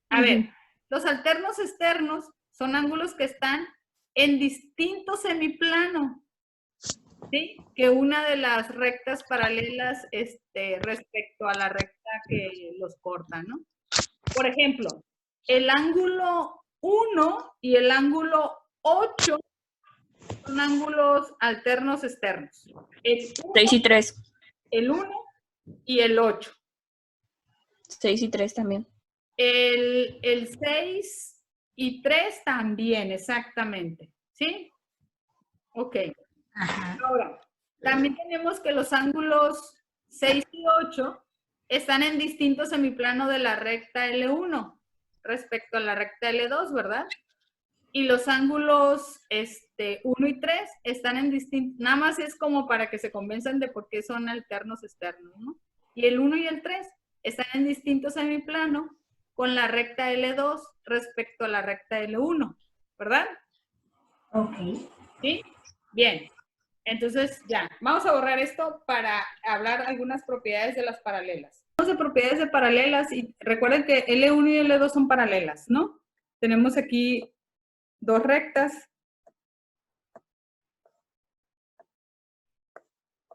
Speaker 1: A ver, los alternos externos son ángulos que están en distinto semiplano, ¿sí? Que una de las rectas paralelas respecto a la recta que los corta, ¿no? Por ejemplo, el ángulo 1 y el ángulo 8 son ángulos alternos externos. El
Speaker 2: 6 y 3.
Speaker 1: el 1 y el 8.
Speaker 2: 6 y 3 también.
Speaker 1: El 6 y 3 también, exactamente. ¿Sí? Ok. Ahora, también tenemos que los ángulos 6 y 8 están en distinto semiplano de la recta L1 respecto a la recta L2, ¿verdad? Y los ángulos 1 y 3 están en distinto, nada más es como para que se convenzan de por qué son alternos externos, ¿no? Y el 1 y el 3 están en distinto semiplano con la recta L2 respecto a la recta L1, ¿verdad?
Speaker 7: Ok.
Speaker 1: ¿Sí? Bien. Entonces, ya, vamos a borrar esto para hablar algunas propiedades de las paralelas. Vamos a propiedades de paralelas y recuerden que L1 y L2 son paralelas, ¿no? Tenemos aquí dos rectas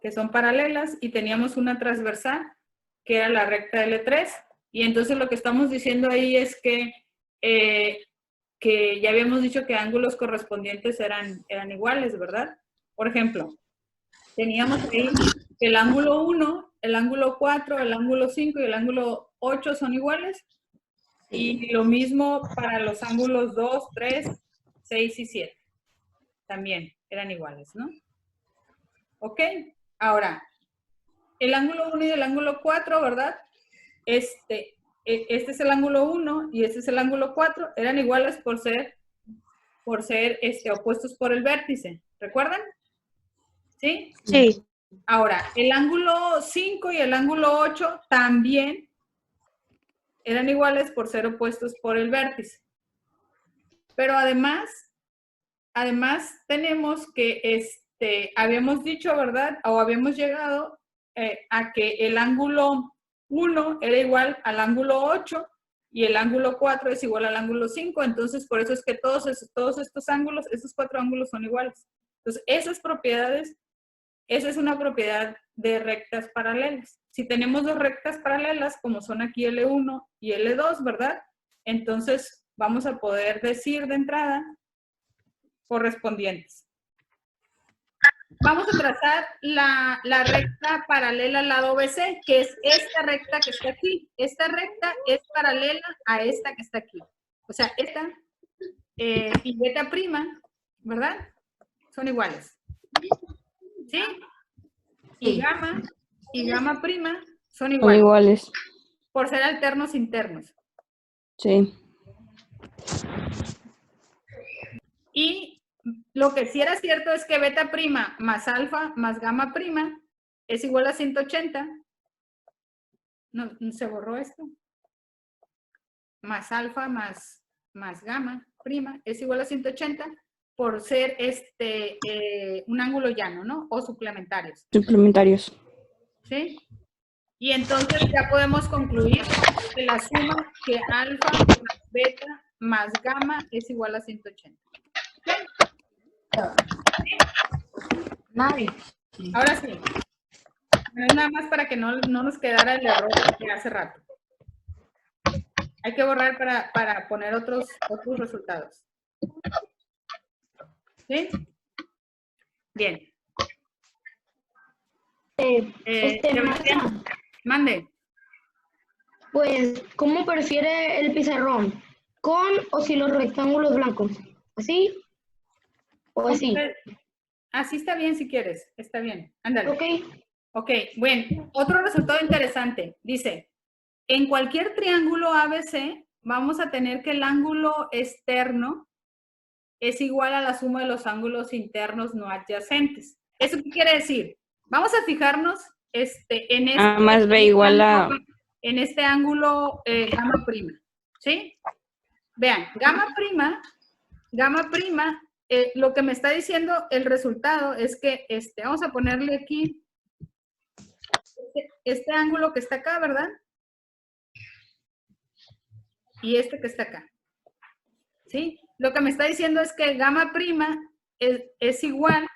Speaker 1: que son paralelas y teníamos una transversal que era la recta L3 y entonces lo que estamos diciendo ahí es que ya habíamos dicho que ángulos correspondientes eran iguales, ¿verdad? Por ejemplo, teníamos ahí que el ángulo 1, el ángulo 4, el ángulo 5 y el ángulo 8 son iguales y lo mismo para los ángulos 2, 3, 6 y 7. También eran iguales, ¿no? Ok. Ahora, el ángulo 1 y el ángulo 4, ¿verdad? Este es el ángulo 1 y este es el ángulo 4. Eran iguales por ser opuestos por el vértice. ¿Recuerdan? ¿Sí?
Speaker 6: Sí.
Speaker 1: Ahora, el ángulo 5 y el ángulo 8 también eran iguales por ser opuestos por el vértice. Pero además tenemos que habíamos dicho, ¿verdad? O habíamos llegado a que el ángulo 1 era igual al ángulo 8 y el ángulo 4 es igual al ángulo 5. Entonces, por eso es que todos estos ángulos, estos cuatro ángulos son iguales. Entonces, esas propiedades, esa es una propiedad de rectas paralelas. Si tenemos dos rectas paralelas, como son aquí L1 y L2, ¿verdad? Entonces, vamos a poder decir de entrada correspondientes. Vamos a trazar la recta paralela al lado BC, que es esta recta que está aquí. Esta recta es paralela a esta que está aquí. O sea, esta y beta prima, ¿verdad? Son iguales. ¿Sí? Y gamma prima son iguales.
Speaker 2: Son iguales.
Speaker 1: Por ser alternos internos.
Speaker 2: Sí.
Speaker 1: Y lo que sí era cierto es que beta prima más alfa más gamma prima es igual a 180. No, se borró esto. Más alfa más gamma prima es igual a 180 por ser un ángulo llano, ¿no? O suplementarios.
Speaker 2: Suplementarios.
Speaker 1: ¿Sí? Y entonces ya podemos concluir que la suma que alfa más beta más gamma es igual a 180.
Speaker 7: Nadie.
Speaker 1: Ahora sí. Bueno, nada más para que no nos quedara el error de hace rato. Hay que borrar para poner otros resultados. ¿Sí? Bien. Sebastián, mande.
Speaker 5: Pues, ¿cómo prefiere el pizarrón? ¿Con o sin los rectángulos blancos? ¿Así? ¿O así?
Speaker 1: Así está bien si quieres. Está bien. Ándale.
Speaker 5: Ok.
Speaker 1: Ok, bueno. Otro resultado interesante. Dice, en cualquier triángulo ABC vamos a tener que el ángulo externo es igual a la suma de los ángulos internos no adyacentes. ¿Eso qué quiere decir? Vamos a fijarnos en este
Speaker 9: A más B igual a...
Speaker 1: en este ángulo gamma prima, ¿sí? Vean, gamma prima, lo que me está diciendo el resultado es que, vamos a ponerle aquí, este ángulo que está acá, ¿verdad? Y este que está acá, ¿sí? Lo que me está diciendo es que gamma prima es igual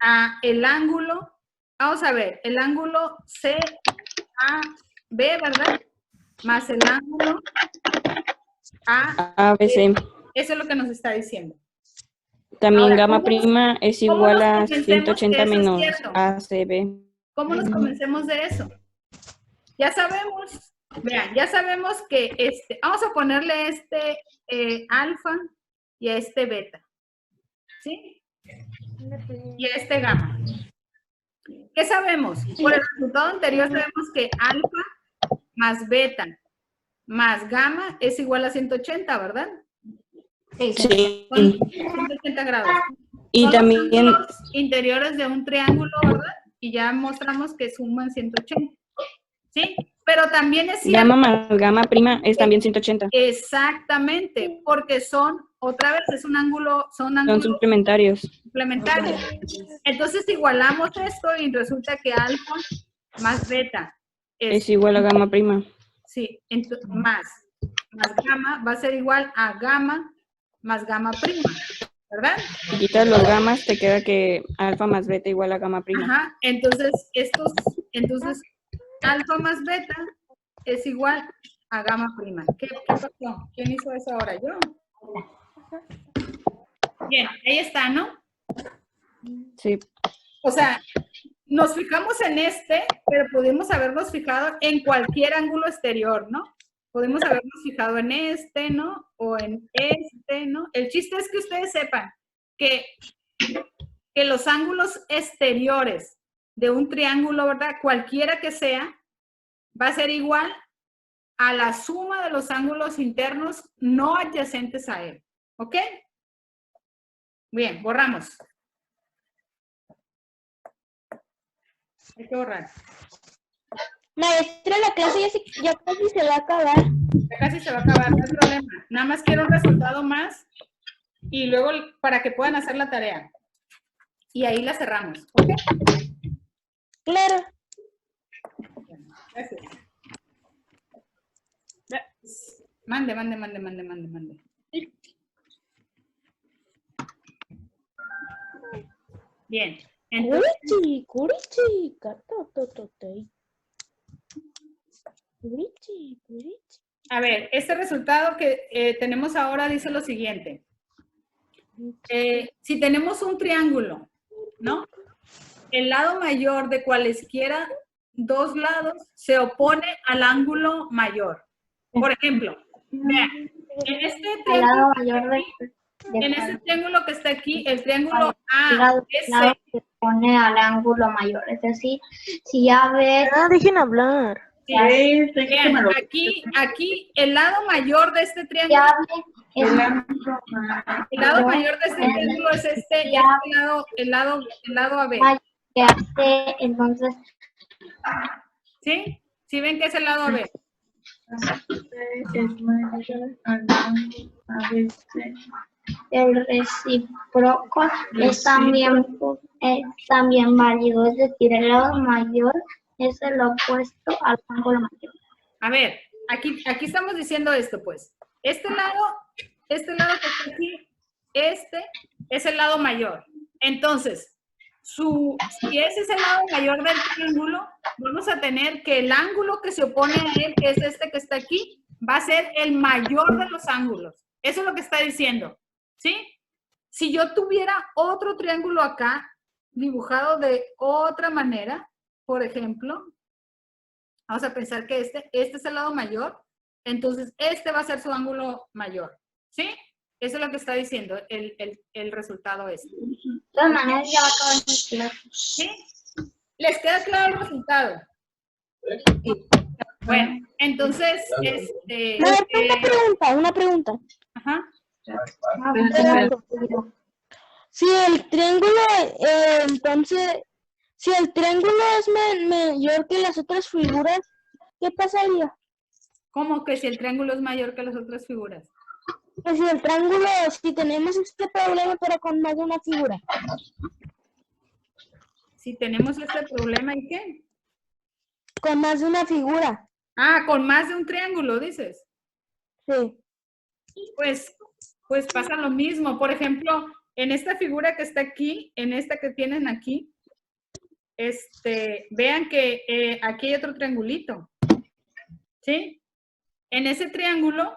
Speaker 1: a el ángulo, vamos a ver, el ángulo CAB, ¿verdad? Más el ángulo
Speaker 9: ABC.
Speaker 1: Eso es lo que nos está diciendo.
Speaker 9: También
Speaker 1: Ahora,
Speaker 9: gamma prima es igual a 180 menos
Speaker 1: cierto?
Speaker 9: ACB.
Speaker 1: ¿Cómo nos convencemos de eso? Ya sabemos, vean, ya sabemos que vamos a ponerle alfa y a beta, ¿sí? Y a gamma. ¿Qué sabemos? Por el resultado anterior sabemos que alfa más beta más gamma es igual a 180, ¿verdad?
Speaker 9: Sí.
Speaker 1: Son 180 grados.
Speaker 9: Y
Speaker 1: Son
Speaker 9: también...
Speaker 1: los ángulos interiores de un triángulo, ¿verdad? Y ya mostramos que suman 180. ¿Sí? Pero también es cierto.
Speaker 9: Gamma más gamma prima es también 180.
Speaker 1: Exactamente, porque otra vez, es un ángulo, son ángulos
Speaker 9: suplementarios.
Speaker 1: Entonces igualamos esto y resulta que alfa más beta
Speaker 9: es igual a gamma prima.
Speaker 1: Sí, más gamma va a ser igual a gamma más gamma prima, ¿verdad?
Speaker 9: Si quitas los gamas, te queda que alfa más beta igual a gamma prima.
Speaker 1: Ajá, entonces alfa más beta es igual a gamma prima. ¿Qué pasó? ¿Quién hizo eso ahora? ¿Yo? Bien, ahí está, ¿no?
Speaker 9: Sí.
Speaker 1: O sea, nos fijamos en pero podemos habernos fijado en cualquier ángulo exterior, ¿no? Podemos habernos fijado en ¿no? O en ¿no? El chiste es que ustedes sepan que los ángulos exteriores de un triángulo, ¿verdad? Cualquiera que sea, va a ser igual a la suma de los ángulos internos no adyacentes a él. ¿Ok? Bien, borramos. Hay que borrar.
Speaker 8: Maestra, la clase ya casi se va a acabar.
Speaker 1: Ya casi se va a acabar, no hay problema. Nada más quiero un resultado más y luego para que puedan hacer la tarea. Y ahí la cerramos. ¿Ok?
Speaker 8: Claro.
Speaker 1: Gracias. Mande. Bien. Entonces, a ver, este resultado que tenemos ahora dice lo siguiente. Si tenemos un triángulo, ¿no? El lado mayor de cualesquiera dos lados se opone al ángulo mayor. Por ejemplo, vean, en este triángulo que está aquí, el triángulo
Speaker 7: lado
Speaker 1: AC,
Speaker 7: se pone al ángulo mayor. Es decir, si AB...
Speaker 6: Dejen hablar.
Speaker 1: sí, vean, aquí el lado mayor de este triángulo, el lado mayor de este triángulo es el lado AB.
Speaker 7: que hace, entonces,
Speaker 1: ¿Sí? ¿Sí ven que es el lado AB?
Speaker 7: el recíproco es también válido, es decir, el lado mayor es el opuesto al ángulo mayor.
Speaker 1: A ver, aquí estamos diciendo esto, pues. Este lado que está aquí, este es el lado mayor. Entonces, si ese es el lado mayor del triángulo, vamos a tener que el ángulo que se opone a él, que es este que está aquí, va a ser el mayor de los ángulos. Eso es lo que está diciendo, ¿sí? Si yo tuviera otro triángulo acá, dibujado de otra manera, por ejemplo, vamos a pensar que este es el lado mayor, entonces este va a ser su ángulo mayor, ¿sí? Eso es lo que está diciendo el resultado este.
Speaker 7: De todas maneras ya va a acabar mi clase.
Speaker 1: ¿Sí? ¿Les queda claro el resultado? Bueno, entonces,
Speaker 8: Una pregunta.
Speaker 1: ajá.
Speaker 8: Si el triángulo, entonces, si el triángulo es mayor que las otras figuras, ¿qué pasaría?
Speaker 1: ¿Cómo que si el triángulo es mayor que las otras figuras?
Speaker 8: Pues si el triángulo, si tenemos este problema, pero con más de una figura.
Speaker 1: Si tenemos este problema, ¿y qué?
Speaker 8: Con más de una figura.
Speaker 1: Ah, con más de un triángulo, dices.
Speaker 8: Sí.
Speaker 1: Pues pasa lo mismo. Por ejemplo, en esta figura que está aquí, en esta que tienen aquí, vean que aquí hay otro triangulito. ¿Sí? En ese triángulo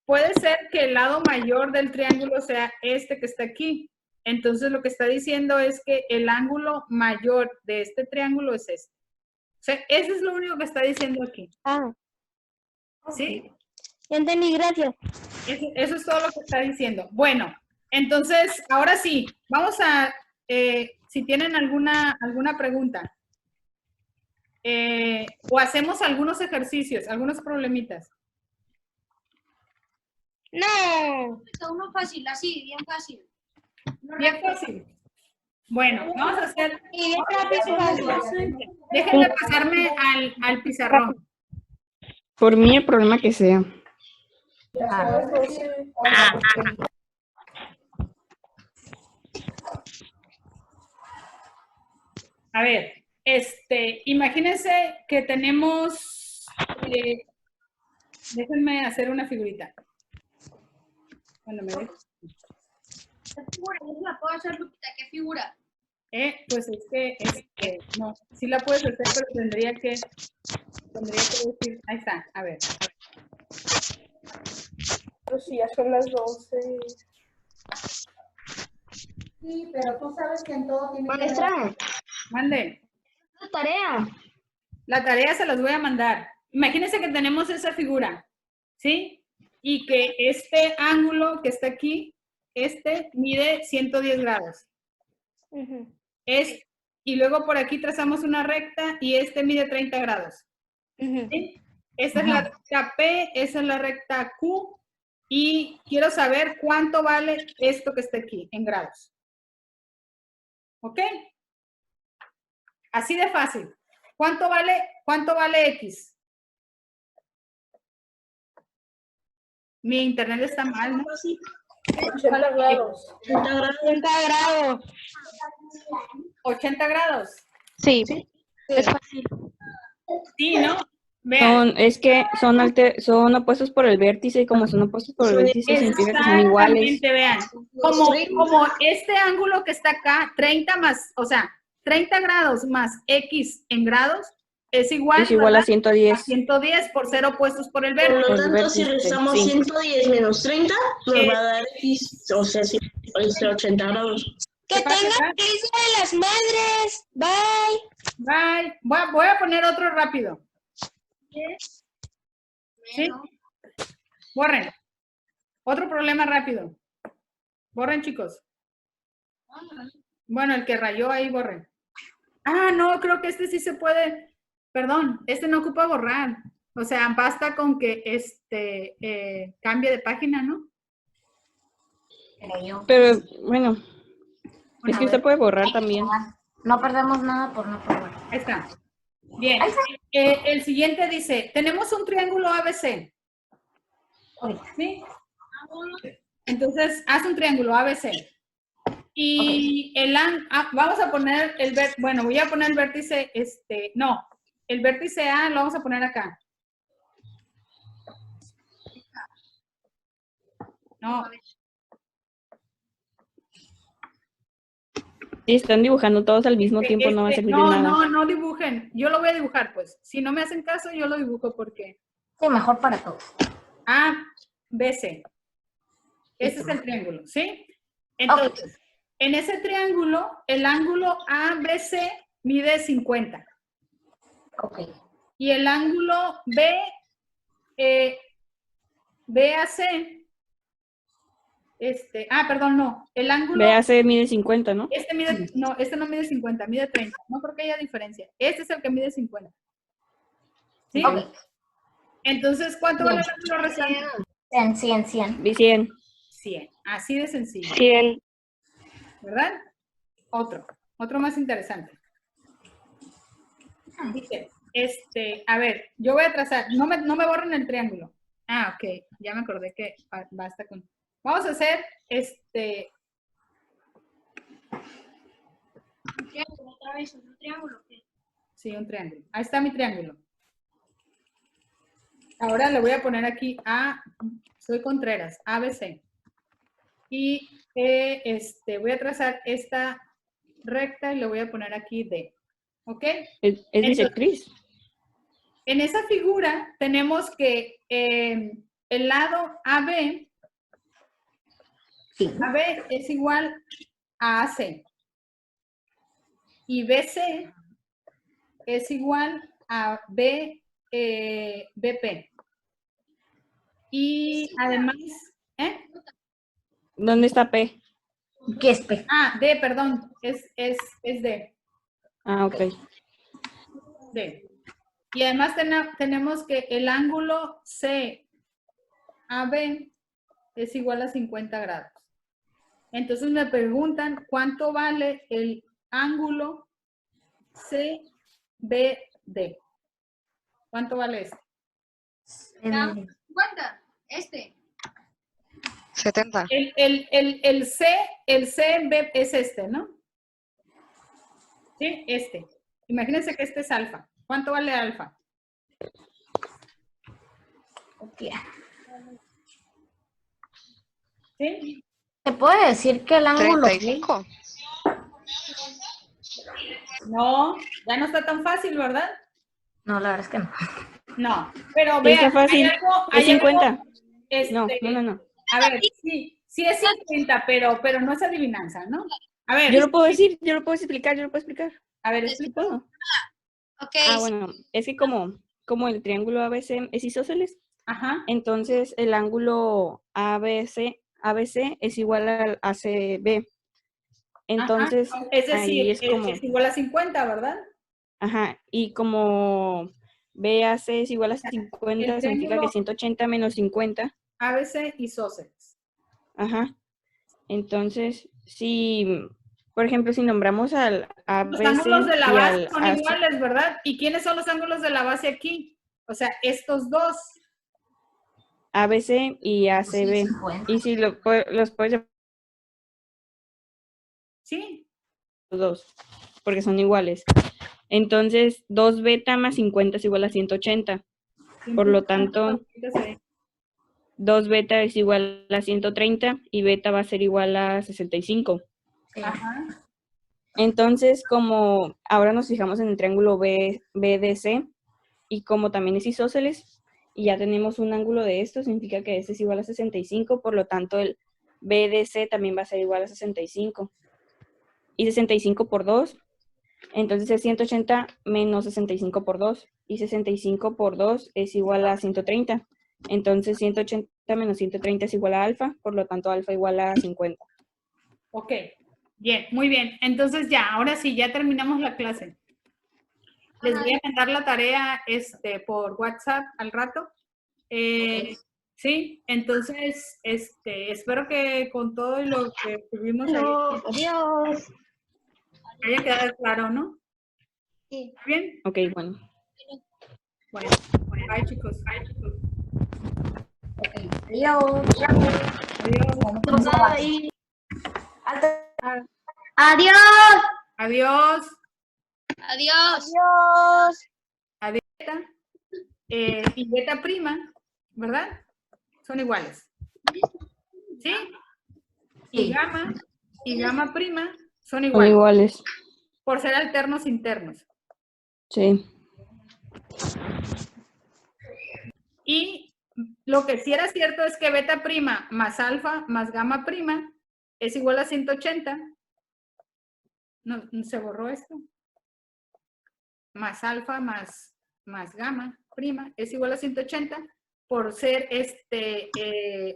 Speaker 1: puede ser que el lado mayor del triángulo sea este que está aquí. Entonces lo que está diciendo es que el ángulo mayor de este triángulo es este. O sea, eso es lo único que está diciendo aquí.
Speaker 8: Ah,
Speaker 1: ¿Sí?
Speaker 8: ya entendí, gracias.
Speaker 1: Eso es todo lo que está diciendo. Bueno, entonces, ahora sí, vamos a, si tienen alguna pregunta, o hacemos algunos ejercicios, algunos problemitas.
Speaker 8: No.
Speaker 5: Está uno fácil, así, bien fácil.
Speaker 1: Bien fácil. Bueno, vamos a hacer...
Speaker 8: Y bien rápido.
Speaker 1: Déjenme pasarme al pizarrón.
Speaker 9: Por mí el problema que sea.
Speaker 1: A ver, imagínense que tenemos... déjenme hacer una figurita. Cuando me dejo.
Speaker 5: ¿Qué figura? Yo no la puedo hacer, Lupita. ¿Qué figura?
Speaker 1: Pues es que, no, sí la puedes hacer, pero tendría que decir, ahí está, a ver.
Speaker 3: Pero si ya son las 12.
Speaker 1: Sí, pero tú sabes que en todo tiene
Speaker 5: Maestra,
Speaker 1: Mande.
Speaker 5: la tarea.
Speaker 1: La tarea se las voy a mandar. Imagínense que tenemos esa figura, ¿sí? Y que este ángulo que está aquí, mide 110 grados. Y luego por aquí trazamos una recta y mide 30 grados. ¿Sí? Esta es la recta P, esa es la recta Q, y quiero saber cuánto vale esto que está aquí en grados. ¿Ok? Así de fácil. ¿Cuánto vale X? Mi internet está mal, ¿no?
Speaker 3: 80 grados.
Speaker 8: 80 grados.
Speaker 1: 80 grados.
Speaker 6: Sí, es fácil.
Speaker 1: Sí, ¿no? Vean.
Speaker 9: Son opuestos por el vértice y como son opuestos por el vértice significa que son iguales.
Speaker 1: Exactamente, vean. Como este ángulo que está acá, 30 grados más X en grados, es igual,
Speaker 9: igual
Speaker 1: ¿verdad?
Speaker 9: a 110.
Speaker 1: A 110 por ser opuestos por el
Speaker 10: Por
Speaker 1: vértice.
Speaker 10: lo tanto, si restamos 110 menos 30, nos va a dar X, o sea, 80 grados.
Speaker 8: Que tengan feliz Día de las Madres. Bye.
Speaker 1: Bye. Voy a poner otro rápido. ¿Sí? Borren. Otro problema rápido. Borren, chicos. Bueno, el que rayó ahí, borren. Ah, no, creo que sí se puede. Perdón, no ocupa borrar. O sea, basta con que cambie de página, ¿no?
Speaker 9: Pero bueno, es que usted puede borrar también.
Speaker 7: No perdemos nada por no probar.
Speaker 1: Ahí está. Bien. El siguiente dice, tenemos un triángulo ABC. ¿Sí? Entonces, haz un triángulo ABC. Y vamos a poner voy a poner el vértice, el vértice A lo vamos a poner acá. No,
Speaker 9: Si están dibujando todos al mismo tiempo, no va a servir de nada.
Speaker 1: no dibujen. Yo lo voy a dibujar, pues. Si no me hacen caso, yo lo dibujo porque...
Speaker 7: Sí, mejor para todos.
Speaker 1: ABC. Ese es el triángulo, ¿sí? Entonces, en ese triángulo, el ángulo ABC mide 50.
Speaker 7: Ok.
Speaker 1: Y el ángulo BAC, perdón, no. El ángulo...
Speaker 9: BAC mide 50, ¿no?
Speaker 1: Este no mide 50, mide 30. No creo que haya diferencia. Este es el que mide 50. ¿Sí?
Speaker 7: Ok.
Speaker 1: Entonces, ¿cuánto vale el ángulo restante?
Speaker 7: 100.
Speaker 9: 100.
Speaker 1: 100. Así de sencillo.
Speaker 4: 100.
Speaker 1: ¿Verdad? Otro más interesante. Dice, a ver, yo voy a trazar, no me borren el triángulo. Ok, ya me acordé que basta con... Vamos a hacer,
Speaker 7: ¿Otra vez un triángulo?
Speaker 1: Sí, un triángulo. Ahí está mi triángulo. Ahora le voy a poner aquí soy Contreras, ABC. Y voy a trazar esta recta y le voy a poner aquí D. ¿Ok?
Speaker 9: Es bisectriz.
Speaker 1: En esa figura tenemos que el lado AB, AB es igual a AC. Y BC es igual a BP. Y además,
Speaker 9: ¿Dónde está P?
Speaker 7: ¿Qué es P?
Speaker 1: D, perdón, es D.
Speaker 9: Ok.
Speaker 1: D. Y además tenemos que el ángulo CAB es igual a 50 grados. Entonces me preguntan cuánto vale el ángulo CBD. ¿Cuánto vale este?
Speaker 7: 50.
Speaker 11: 70.
Speaker 1: El CB es este, ¿no? Sí, este. Imagínense que este es alfa. ¿Cuánto vale alfa? ¿Sí?
Speaker 7: ¿Se puede decir que el ángulo
Speaker 11: 35.
Speaker 1: No, ya no está tan fácil, ¿verdad?
Speaker 7: No, la verdad es que no.
Speaker 1: No, pero
Speaker 9: Sí,
Speaker 1: vean,
Speaker 9: está fácil. Es 50. No.
Speaker 1: A ver, sí es 50, pero no es adivinanza, ¿no? A ver.
Speaker 9: Yo lo puedo decir, yo lo puedo explicar.
Speaker 1: A ver,
Speaker 9: ¿Sí puedo?
Speaker 12: Ok.
Speaker 9: Bueno, es que como el triángulo ABC es isósceles,
Speaker 1: ajá,
Speaker 9: entonces el ángulo ABC es igual al ACB. Entonces,
Speaker 1: ajá. Es decir,
Speaker 9: ahí es como...
Speaker 1: es igual a 50, ¿verdad?
Speaker 9: Ajá, y como BAC es igual a 50, significa que 180 menos 50.
Speaker 1: ABC isósceles.
Speaker 9: Ajá. Entonces, si, por ejemplo, si nombramos al ABC
Speaker 1: los ángulos de la base son
Speaker 9: AC,
Speaker 1: iguales, ¿verdad? ¿Y quiénes son los ángulos de la base aquí? O sea, estos dos.
Speaker 9: ABC y ACB. Y si los puedes...
Speaker 1: Sí.
Speaker 9: Los dos, porque son iguales. Entonces, 2 beta más 50 es igual a 180. Por lo tanto, 2 beta es igual a 130 y beta va a ser igual a 65.
Speaker 1: Ajá.
Speaker 9: Entonces, como ahora nos fijamos en el triángulo BDC y como también es isósceles y ya tenemos un ángulo de esto, significa que este es igual a 65, por lo tanto el BDC también va a ser igual a 65. Y 65 por 2, entonces es 180 menos 65 por 2. Y 65 por 2 es igual a 130. Entonces 180 menos 130 es igual a alfa, por lo tanto alfa igual a 50.
Speaker 1: Ok, bien, muy bien. Entonces ya, ahora sí, ya terminamos la clase. Les voy a mandar la tarea por WhatsApp al rato. Sí, entonces, espero que con todo lo que tuvimos ahí,
Speaker 5: Adiós.
Speaker 1: haya quedado claro, ¿no?
Speaker 7: Sí.
Speaker 1: ¿Bien?
Speaker 9: Ok, bueno.
Speaker 1: Bueno, bye chicos.
Speaker 7: Adiós.
Speaker 5: Bye.
Speaker 7: Adiós.
Speaker 1: Adiós.
Speaker 12: Adiós.
Speaker 1: Adiós. Y beta prima, ¿verdad? Son iguales. ¿Sí? Y gamma prima son
Speaker 9: Son
Speaker 1: iguales,
Speaker 9: iguales.
Speaker 1: por ser alternos internos.
Speaker 9: Sí.
Speaker 1: Y lo que sí era cierto es que beta prima más alfa más gamma prima es igual a 180. No, se borró esto. Más alfa más gamma prima es igual a 180 por ser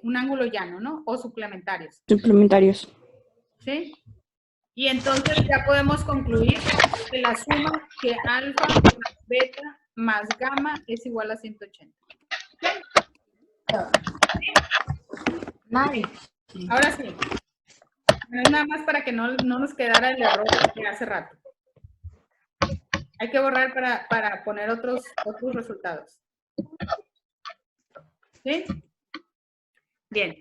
Speaker 1: un ángulo llano, ¿no? O suplementarios.
Speaker 9: Suplementarios.
Speaker 1: ¿Sí? Y entonces ya podemos concluir que la suma que alfa más beta más gamma es igual a 180. Ahora sí. Es nada más para que no nos quedara el error de hace rato. Hay que borrar para poner otros resultados. ¿Sí? Bien.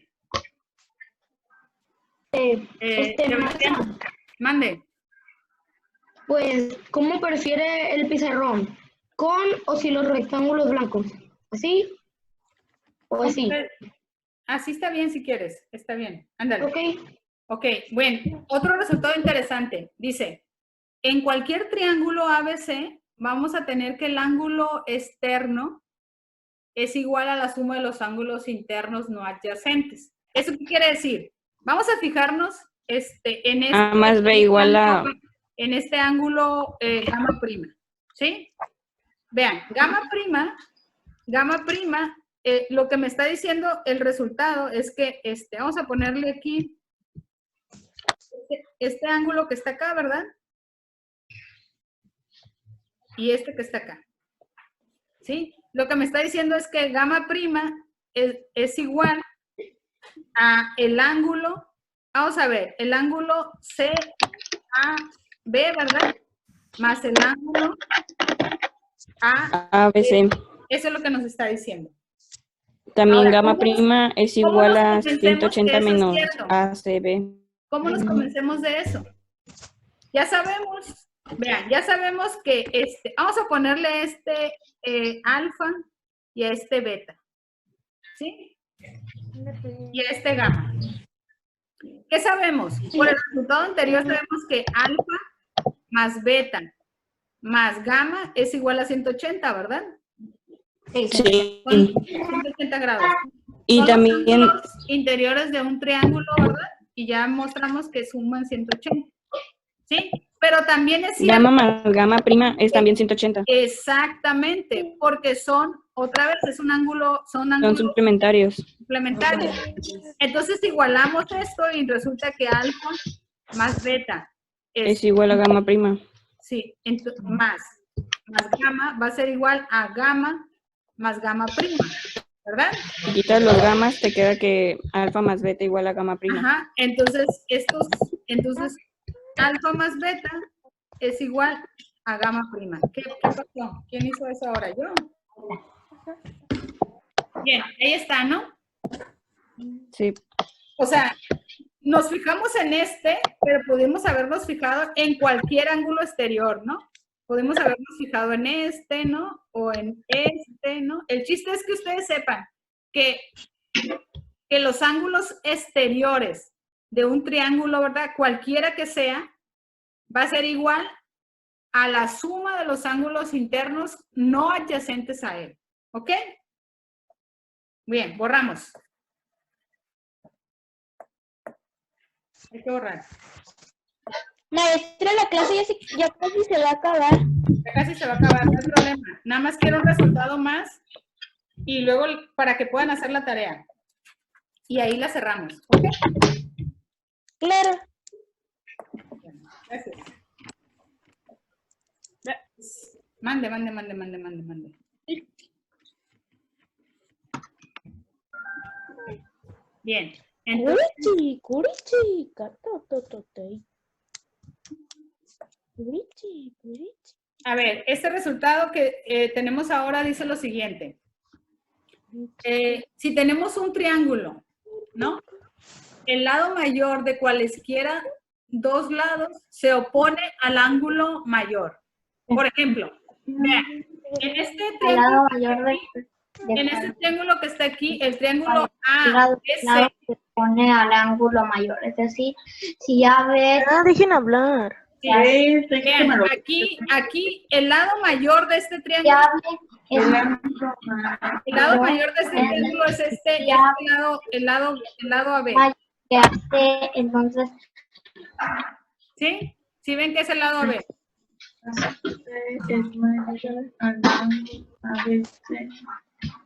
Speaker 1: Sebastián, mande.
Speaker 5: Pues, ¿cómo prefiere el pizarrón? ¿Con o sin los rectángulos blancos? ¿Así? ¿O así?
Speaker 1: Así está bien si quieres. Está bien. Ándale.
Speaker 5: Ok.
Speaker 1: Ok, bueno. Otro resultado interesante. Dice, en cualquier triángulo ABC vamos a tener que el ángulo externo es igual a la suma de los ángulos internos no adyacentes. ¿Eso qué quiere decir? Vamos a fijarnos en
Speaker 9: A más B igual a...
Speaker 1: en este ángulo gamma prima, ¿sí? Vean, gamma prima, lo que me está diciendo el resultado es que, vamos a ponerle aquí, este ángulo que está acá, ¿verdad? Y este que está acá, ¿sí? Lo que me está diciendo es que gamma prima es igual a el ángulo, vamos a ver, el ángulo CAB, ¿verdad? Más el ángulo
Speaker 9: ABC.
Speaker 1: Eso es lo que nos está diciendo.
Speaker 9: También
Speaker 1: Ahora,
Speaker 9: gamma prima es igual a 180 menos ACB.
Speaker 1: ¿Cómo nos convencemos de eso? Ya sabemos, vean, ya sabemos que vamos a ponerle alfa y a beta, ¿sí? Y a gamma. ¿Qué sabemos? Por el resultado anterior sabemos que alfa más beta más gamma es igual a 180, ¿verdad?
Speaker 9: Sí.
Speaker 1: Son 180 grados.
Speaker 9: Y
Speaker 1: son
Speaker 9: también...
Speaker 1: los ángulos interiores de un triángulo, ¿verdad? Y ya mostramos que suman 180. ¿Sí? Pero también es cierto...
Speaker 9: Gamma más gamma prima es también 180.
Speaker 1: Exactamente, porque otra vez, es un ángulo... Son
Speaker 9: suplementarios.
Speaker 1: Suplementarios. Entonces igualamos esto y resulta que alfa más beta
Speaker 9: es igual a gamma prima.
Speaker 1: Sí, más gamma va a ser igual a gamma más gamma prima, ¿verdad?
Speaker 9: Si quitas los gamas, te queda que alfa más beta igual a gamma prima.
Speaker 1: Ajá, entonces alfa más beta es igual a gamma prima. ¿Qué pasó? ¿Quién hizo eso ahora? ¿Yo? Bien, ahí está, ¿no?
Speaker 9: Sí.
Speaker 1: O sea, nos fijamos en pero pudimos habernos fijado en cualquier ángulo exterior, ¿no? Podemos habernos fijado en ¿no? O en ¿no? El chiste es que ustedes sepan que los ángulos exteriores de un triángulo, ¿verdad? Cualquiera que sea, va a ser igual a la suma de los ángulos internos no adyacentes a él. ¿Ok? Bien, borramos. Hay que borrar.
Speaker 8: Maestra, la clase ya casi se va a acabar.
Speaker 1: Ya casi se va a acabar, no hay problema. Nada más quiero un resultado más y luego para que puedan hacer la tarea. Y ahí la cerramos. ¿Ok?
Speaker 8: Claro.
Speaker 1: Gracias. Mande. Bien. Entonces, a ver, este resultado que tenemos ahora dice lo siguiente. Si tenemos un triángulo, ¿no? El lado mayor de cualesquiera dos lados se opone al ángulo mayor. Por ejemplo, vean, en este triángulo En ese triángulo que está aquí, el triángulo
Speaker 7: lado
Speaker 1: ABC,
Speaker 7: se pone al ángulo mayor. Es decir, si ya ves,
Speaker 6: Dejen hablar.
Speaker 1: sí, vean, aquí el lado mayor de este triángulo,
Speaker 7: ya ves,
Speaker 1: el lado mayor de este triángulo es este lado, el lado AB.
Speaker 7: que hace, entonces,
Speaker 1: ¿Sí? ¿Sí ven que es el lado AB?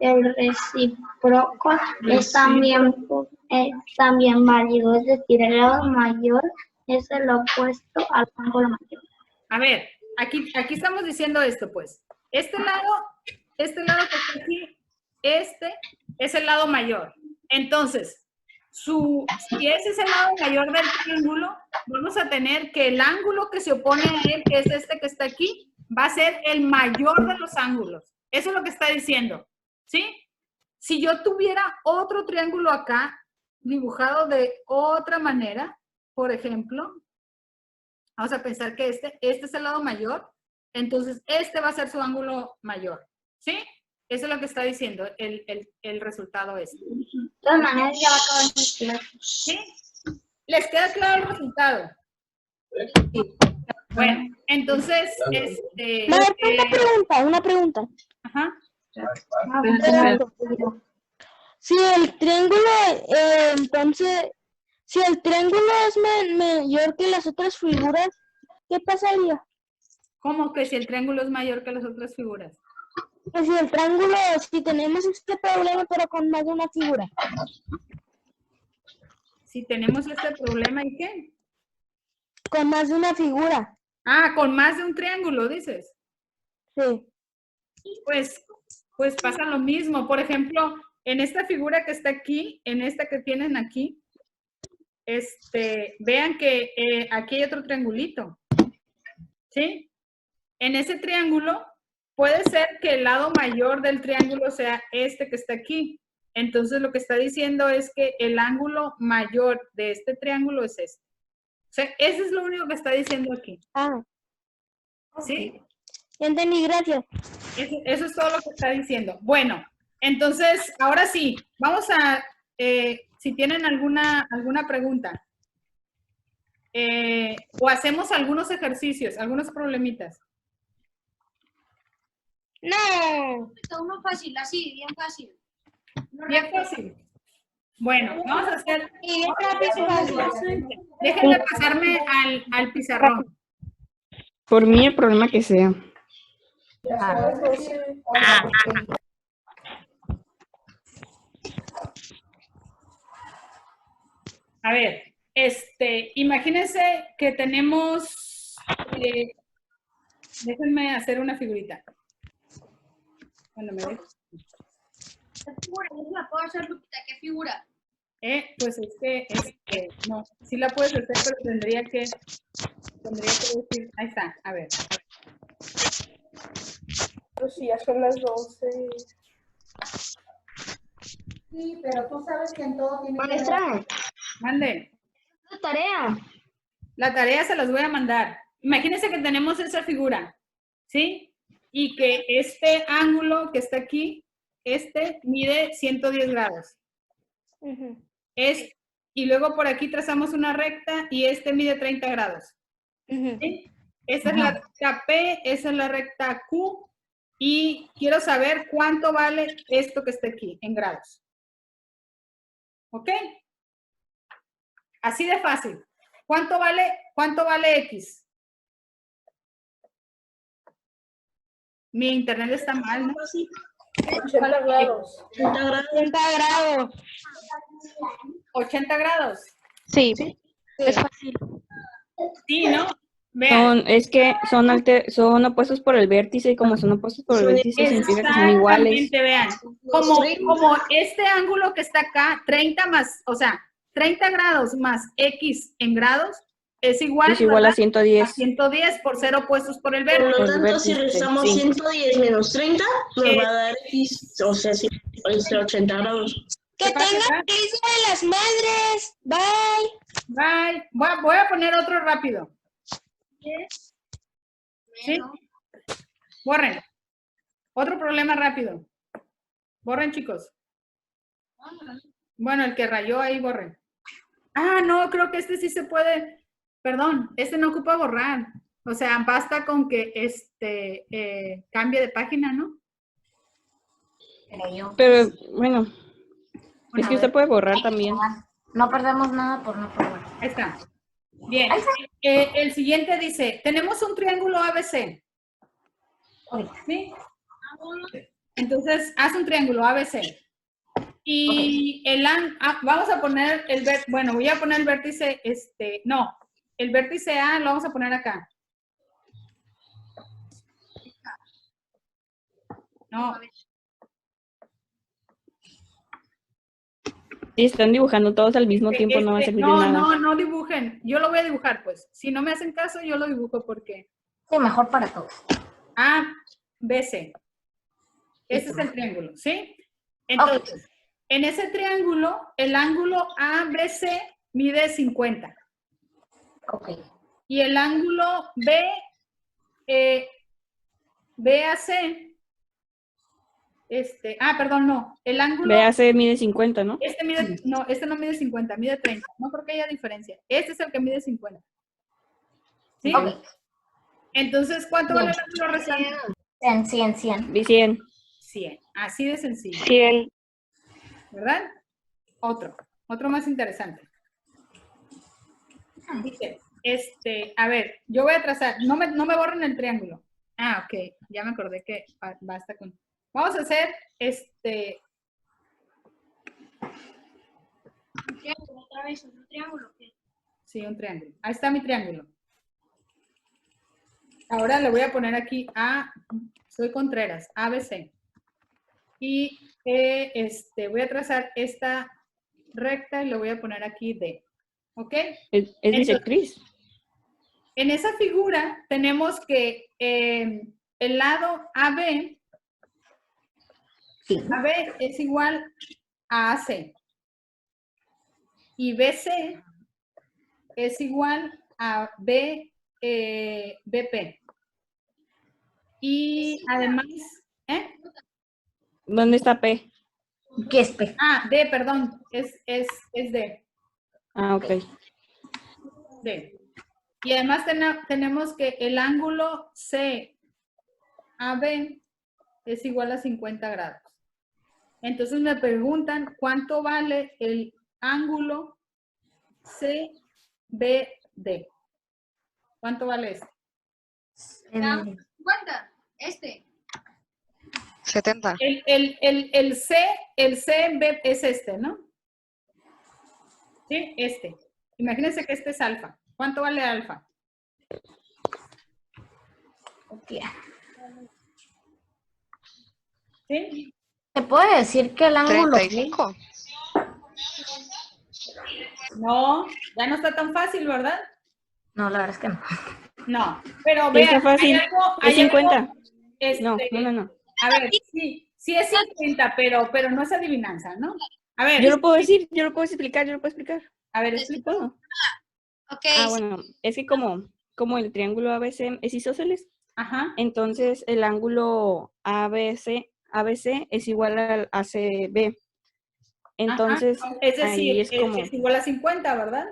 Speaker 7: el recíproco es también válido. Es decir, el lado mayor es el opuesto al ángulo mayor.
Speaker 1: A ver, aquí estamos diciendo esto, pues. Este lado que está aquí, este es el lado mayor. Entonces, si ese es el lado mayor del triángulo, vamos a tener que el ángulo que se opone a él, que es este que está aquí, va a ser el mayor de los ángulos. Eso es lo que está diciendo, ¿sí? Si yo tuviera otro triángulo acá, dibujado de otra manera, por ejemplo, vamos a pensar que este es el lado mayor, entonces este va a ser su ángulo mayor, ¿sí? Eso es lo que está diciendo el resultado este.
Speaker 7: De todas maneras, ya va a acabar mi clase.
Speaker 1: ¿Sí? ¿Les queda claro el resultado? Sí. Bueno, entonces,
Speaker 8: Maestra, una pregunta.
Speaker 1: Ajá.
Speaker 8: Si el triángulo, entonces, si el triángulo es mayor que las otras figuras, ¿qué pasaría?
Speaker 1: ¿Cómo que si el triángulo es mayor que las otras figuras?
Speaker 8: Que si el triángulo, si tenemos este problema, pero con más de una figura.
Speaker 1: Si tenemos este problema, ¿y qué?
Speaker 8: Con más de una figura.
Speaker 1: Ah, con más de un triángulo, dices.
Speaker 8: Sí.
Speaker 1: Pues pasa lo mismo. Por ejemplo, en esta figura que está aquí, en esta que tienen aquí, vean que aquí hay otro triangulito. ¿Sí? En ese triángulo, puede ser que el lado mayor del triángulo sea este que está aquí. Entonces, lo que está diciendo es que el ángulo mayor de este triángulo es este. O sea, eso es lo único que está diciendo aquí.
Speaker 8: Ah.
Speaker 1: ¿Sí?
Speaker 8: Entendí, gracias.
Speaker 1: Eso es todo lo que está diciendo. Bueno, entonces, ahora sí, vamos a, si tienen alguna pregunta, o hacemos algunos ejercicios, algunos problemitas.
Speaker 8: No.
Speaker 12: Está uno fácil, así, bien fácil.
Speaker 1: Bien fácil. Bueno, vamos a hacer...
Speaker 8: Y bien rápido.
Speaker 1: Déjenme pasarme al pizarrón.
Speaker 9: Por mí, el problema que sea.
Speaker 3: Ya son las 12.
Speaker 1: A ver, imagínense que tenemos... déjenme hacer una figurita. Cuando me dejo.
Speaker 12: ¿Qué figura? Yo la puedo hacer, Lupita. ¿Qué figura?
Speaker 1: Pues es que, no, sí la puedes hacer, pero tendría que decir, ahí está, a ver.
Speaker 3: Pero sí, ya son las 12.
Speaker 11: Sí, pero tú sabes que en todo tiene que
Speaker 5: Maestra,
Speaker 1: Mande.
Speaker 5: la tarea.
Speaker 1: La tarea se las voy a mandar. Imagínense que tenemos esa figura, ¿sí? Y que este ángulo que está aquí, mide 110 grados. Y luego por aquí trazamos una recta y mide 30 grados. ¿Sí? Esa es la recta P, esa es la recta Q. Y quiero saber cuánto vale esto que está aquí en grados. ¿Ok? Así de fácil. ¿Cuánto vale X? Mi internet está mal, ¿no?
Speaker 3: 80 grados.
Speaker 8: 80 grados.
Speaker 1: 80 grados.
Speaker 6: Sí, es fácil.
Speaker 1: Sí, ¿no? Vean.
Speaker 9: Son opuestos por el vértice y como son opuestos por el vértice significa que son iguales.
Speaker 1: Exactamente, vean. Como este ángulo que está acá, 30 grados más X en grados, es igual,
Speaker 9: Es igual a 110.
Speaker 1: a 110 por ser opuestos por el
Speaker 10: Por
Speaker 1: vértice.
Speaker 10: lo tanto, si restamos
Speaker 9: sí.
Speaker 10: 110 menos 30, nos va a dar X, o sea, 80 grados.
Speaker 8: Que tengan feliz Día de las Madres. Bye.
Speaker 1: Bye. Voy a poner otro rápido. ¿Sí? Borren. Otro problema rápido. Borren, chicos. Bueno, el que rayó ahí, borren. Ah, no, creo que este sí se puede. Perdón, este no ocupa borrar. O sea, basta con que cambie de página, ¿no?
Speaker 9: Pero bueno, es que usted puede borrar también.
Speaker 7: No perdemos nada por no probar.
Speaker 1: Ahí está. Bien. El siguiente dice, tenemos un triángulo ABC. ¿Sí? Entonces, haz un triángulo ABC. Y vamos a poner bueno, voy a poner el vértice, no, el vértice A lo vamos a poner acá. No.
Speaker 9: Si están dibujando todos al mismo tiempo, no va a servir de nada.
Speaker 1: No dibujen. Yo lo voy a dibujar, pues. Si no me hacen caso, yo lo dibujo porque.
Speaker 7: Sí, mejor para todos.
Speaker 1: A, B, C. Ese es el triángulo, ¿sí? Entonces, en ese triángulo, el ángulo ABC mide 50.
Speaker 7: Ok.
Speaker 1: Y el ángulo BAC, perdón, no. El ángulo
Speaker 9: BAC mide 50, ¿no?
Speaker 1: este no mide 50, mide 30. No creo que haya diferencia. Este es el que mide 50. ¿Sí?
Speaker 7: Okay.
Speaker 1: Entonces, ¿cuánto vale el ángulo restante?
Speaker 7: 100.
Speaker 9: 100.
Speaker 1: 100. Así de sencillo.
Speaker 4: 100.
Speaker 1: ¿Verdad? Otro más interesante. Dice, a ver, yo voy a trazar, no me borren el triángulo. Ah, ok, ya me acordé que basta con... Vamos a hacer,
Speaker 12: ¿Otra vez un triángulo?
Speaker 1: Sí, un triángulo. Ahí está mi triángulo. Ahora le voy a poner aquí soy Contreras, ABC. Y voy a trazar esta recta y le voy a poner aquí D. ¿Ok?
Speaker 9: Es bisectriz.
Speaker 1: En esa figura tenemos que el lado AB, AB es igual a AC. Y BC es igual a BP. Y además,
Speaker 9: ¿Dónde está P?
Speaker 7: ¿Qué es P?
Speaker 1: D, perdón, es D.
Speaker 9: Ah, ok.
Speaker 1: D. Y además tenemos que el ángulo CAB es igual a 50 grados. Entonces me preguntan cuánto vale el ángulo CBD. ¿Cuánto vale este?
Speaker 12: 50.
Speaker 13: 70.
Speaker 1: El CB es ¿no? Sí, Imagínense que este es alfa. ¿Cuánto vale alfa? ¿Sí?
Speaker 7: ¿Se puede decir que el ángulo
Speaker 13: 35.
Speaker 1: No, ya no está tan fácil, ¿verdad?
Speaker 7: No, la verdad es que no.
Speaker 1: No, pero
Speaker 9: Sí,
Speaker 1: vean,
Speaker 9: está fácil.
Speaker 1: hay
Speaker 9: Es 50.
Speaker 1: algo,
Speaker 9: No.
Speaker 1: A ver, sí es 50, pero no es adivinanza, ¿no? A ver.
Speaker 9: Yo lo puedo decir, yo lo puedo explicar.
Speaker 1: A ver, explica.
Speaker 12: Ok.
Speaker 9: Bueno, es que como el triángulo ABC es isósceles,
Speaker 1: Ajá.
Speaker 9: entonces el ángulo ABC es igual al ACB. Entonces,
Speaker 1: ajá. Es decir,
Speaker 9: ahí es como...
Speaker 1: es igual a 50, ¿verdad?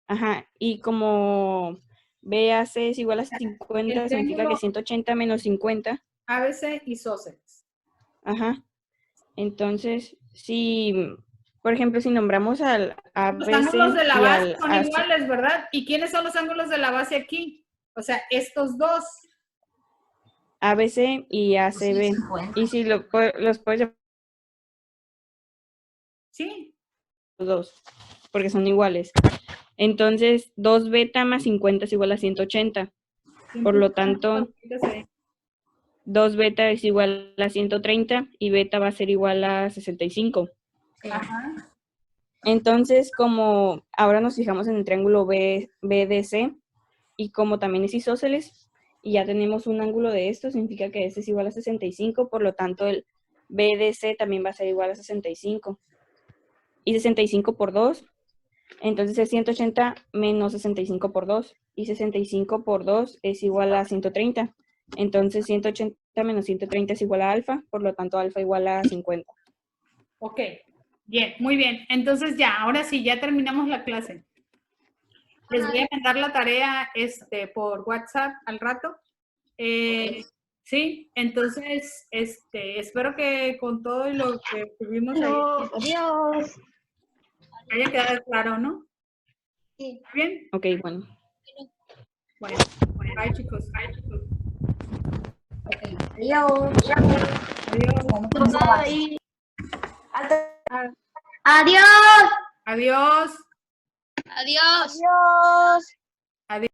Speaker 9: Ajá, y como BAC es igual a 50, significa que 180 menos 50.
Speaker 1: ABC isósceles.
Speaker 9: Ajá. Entonces, si, por ejemplo, si nombramos al ABC
Speaker 1: los ángulos de la base
Speaker 9: y
Speaker 1: son iguales, ¿verdad? ¿Y quiénes son los ángulos de la base aquí? O sea, estos dos.
Speaker 9: ABC y ACB. Y si los puedes...
Speaker 1: Sí.
Speaker 9: Los dos, porque son iguales. Entonces, 2 beta más 50 es igual a 180. Por lo tanto, 2 beta es igual a 130 y beta va a ser igual a 65.
Speaker 1: Ajá.
Speaker 9: Entonces, como ahora nos fijamos en el triángulo BDC y como también es isósceles y ya tenemos un ángulo de esto, significa que este es igual a 65, por lo tanto el BDC también va a ser igual a 65. Y 65 por 2, entonces es 180 menos 65 por 2. Y 65 por 2 es igual a 130. Entonces 180 menos 130 es igual a alfa, por lo tanto alfa igual a 50.
Speaker 1: Ok, bien, muy bien. Entonces ya, ahora sí, ya terminamos la clase. Les voy a mandar la tarea por WhatsApp al rato. Sí, entonces, espero que con todo lo que tuvimos ahí
Speaker 5: Adiós.
Speaker 1: haya quedado claro, ¿no?
Speaker 7: Sí.
Speaker 1: ¿Bien?
Speaker 9: Ok, bueno.
Speaker 1: Bueno, bye chicos.
Speaker 7: Adiós.
Speaker 1: Adiós.
Speaker 5: Bye.
Speaker 7: Adiós.
Speaker 1: Adiós.
Speaker 12: Adiós.
Speaker 8: Adiós.
Speaker 1: Adiós.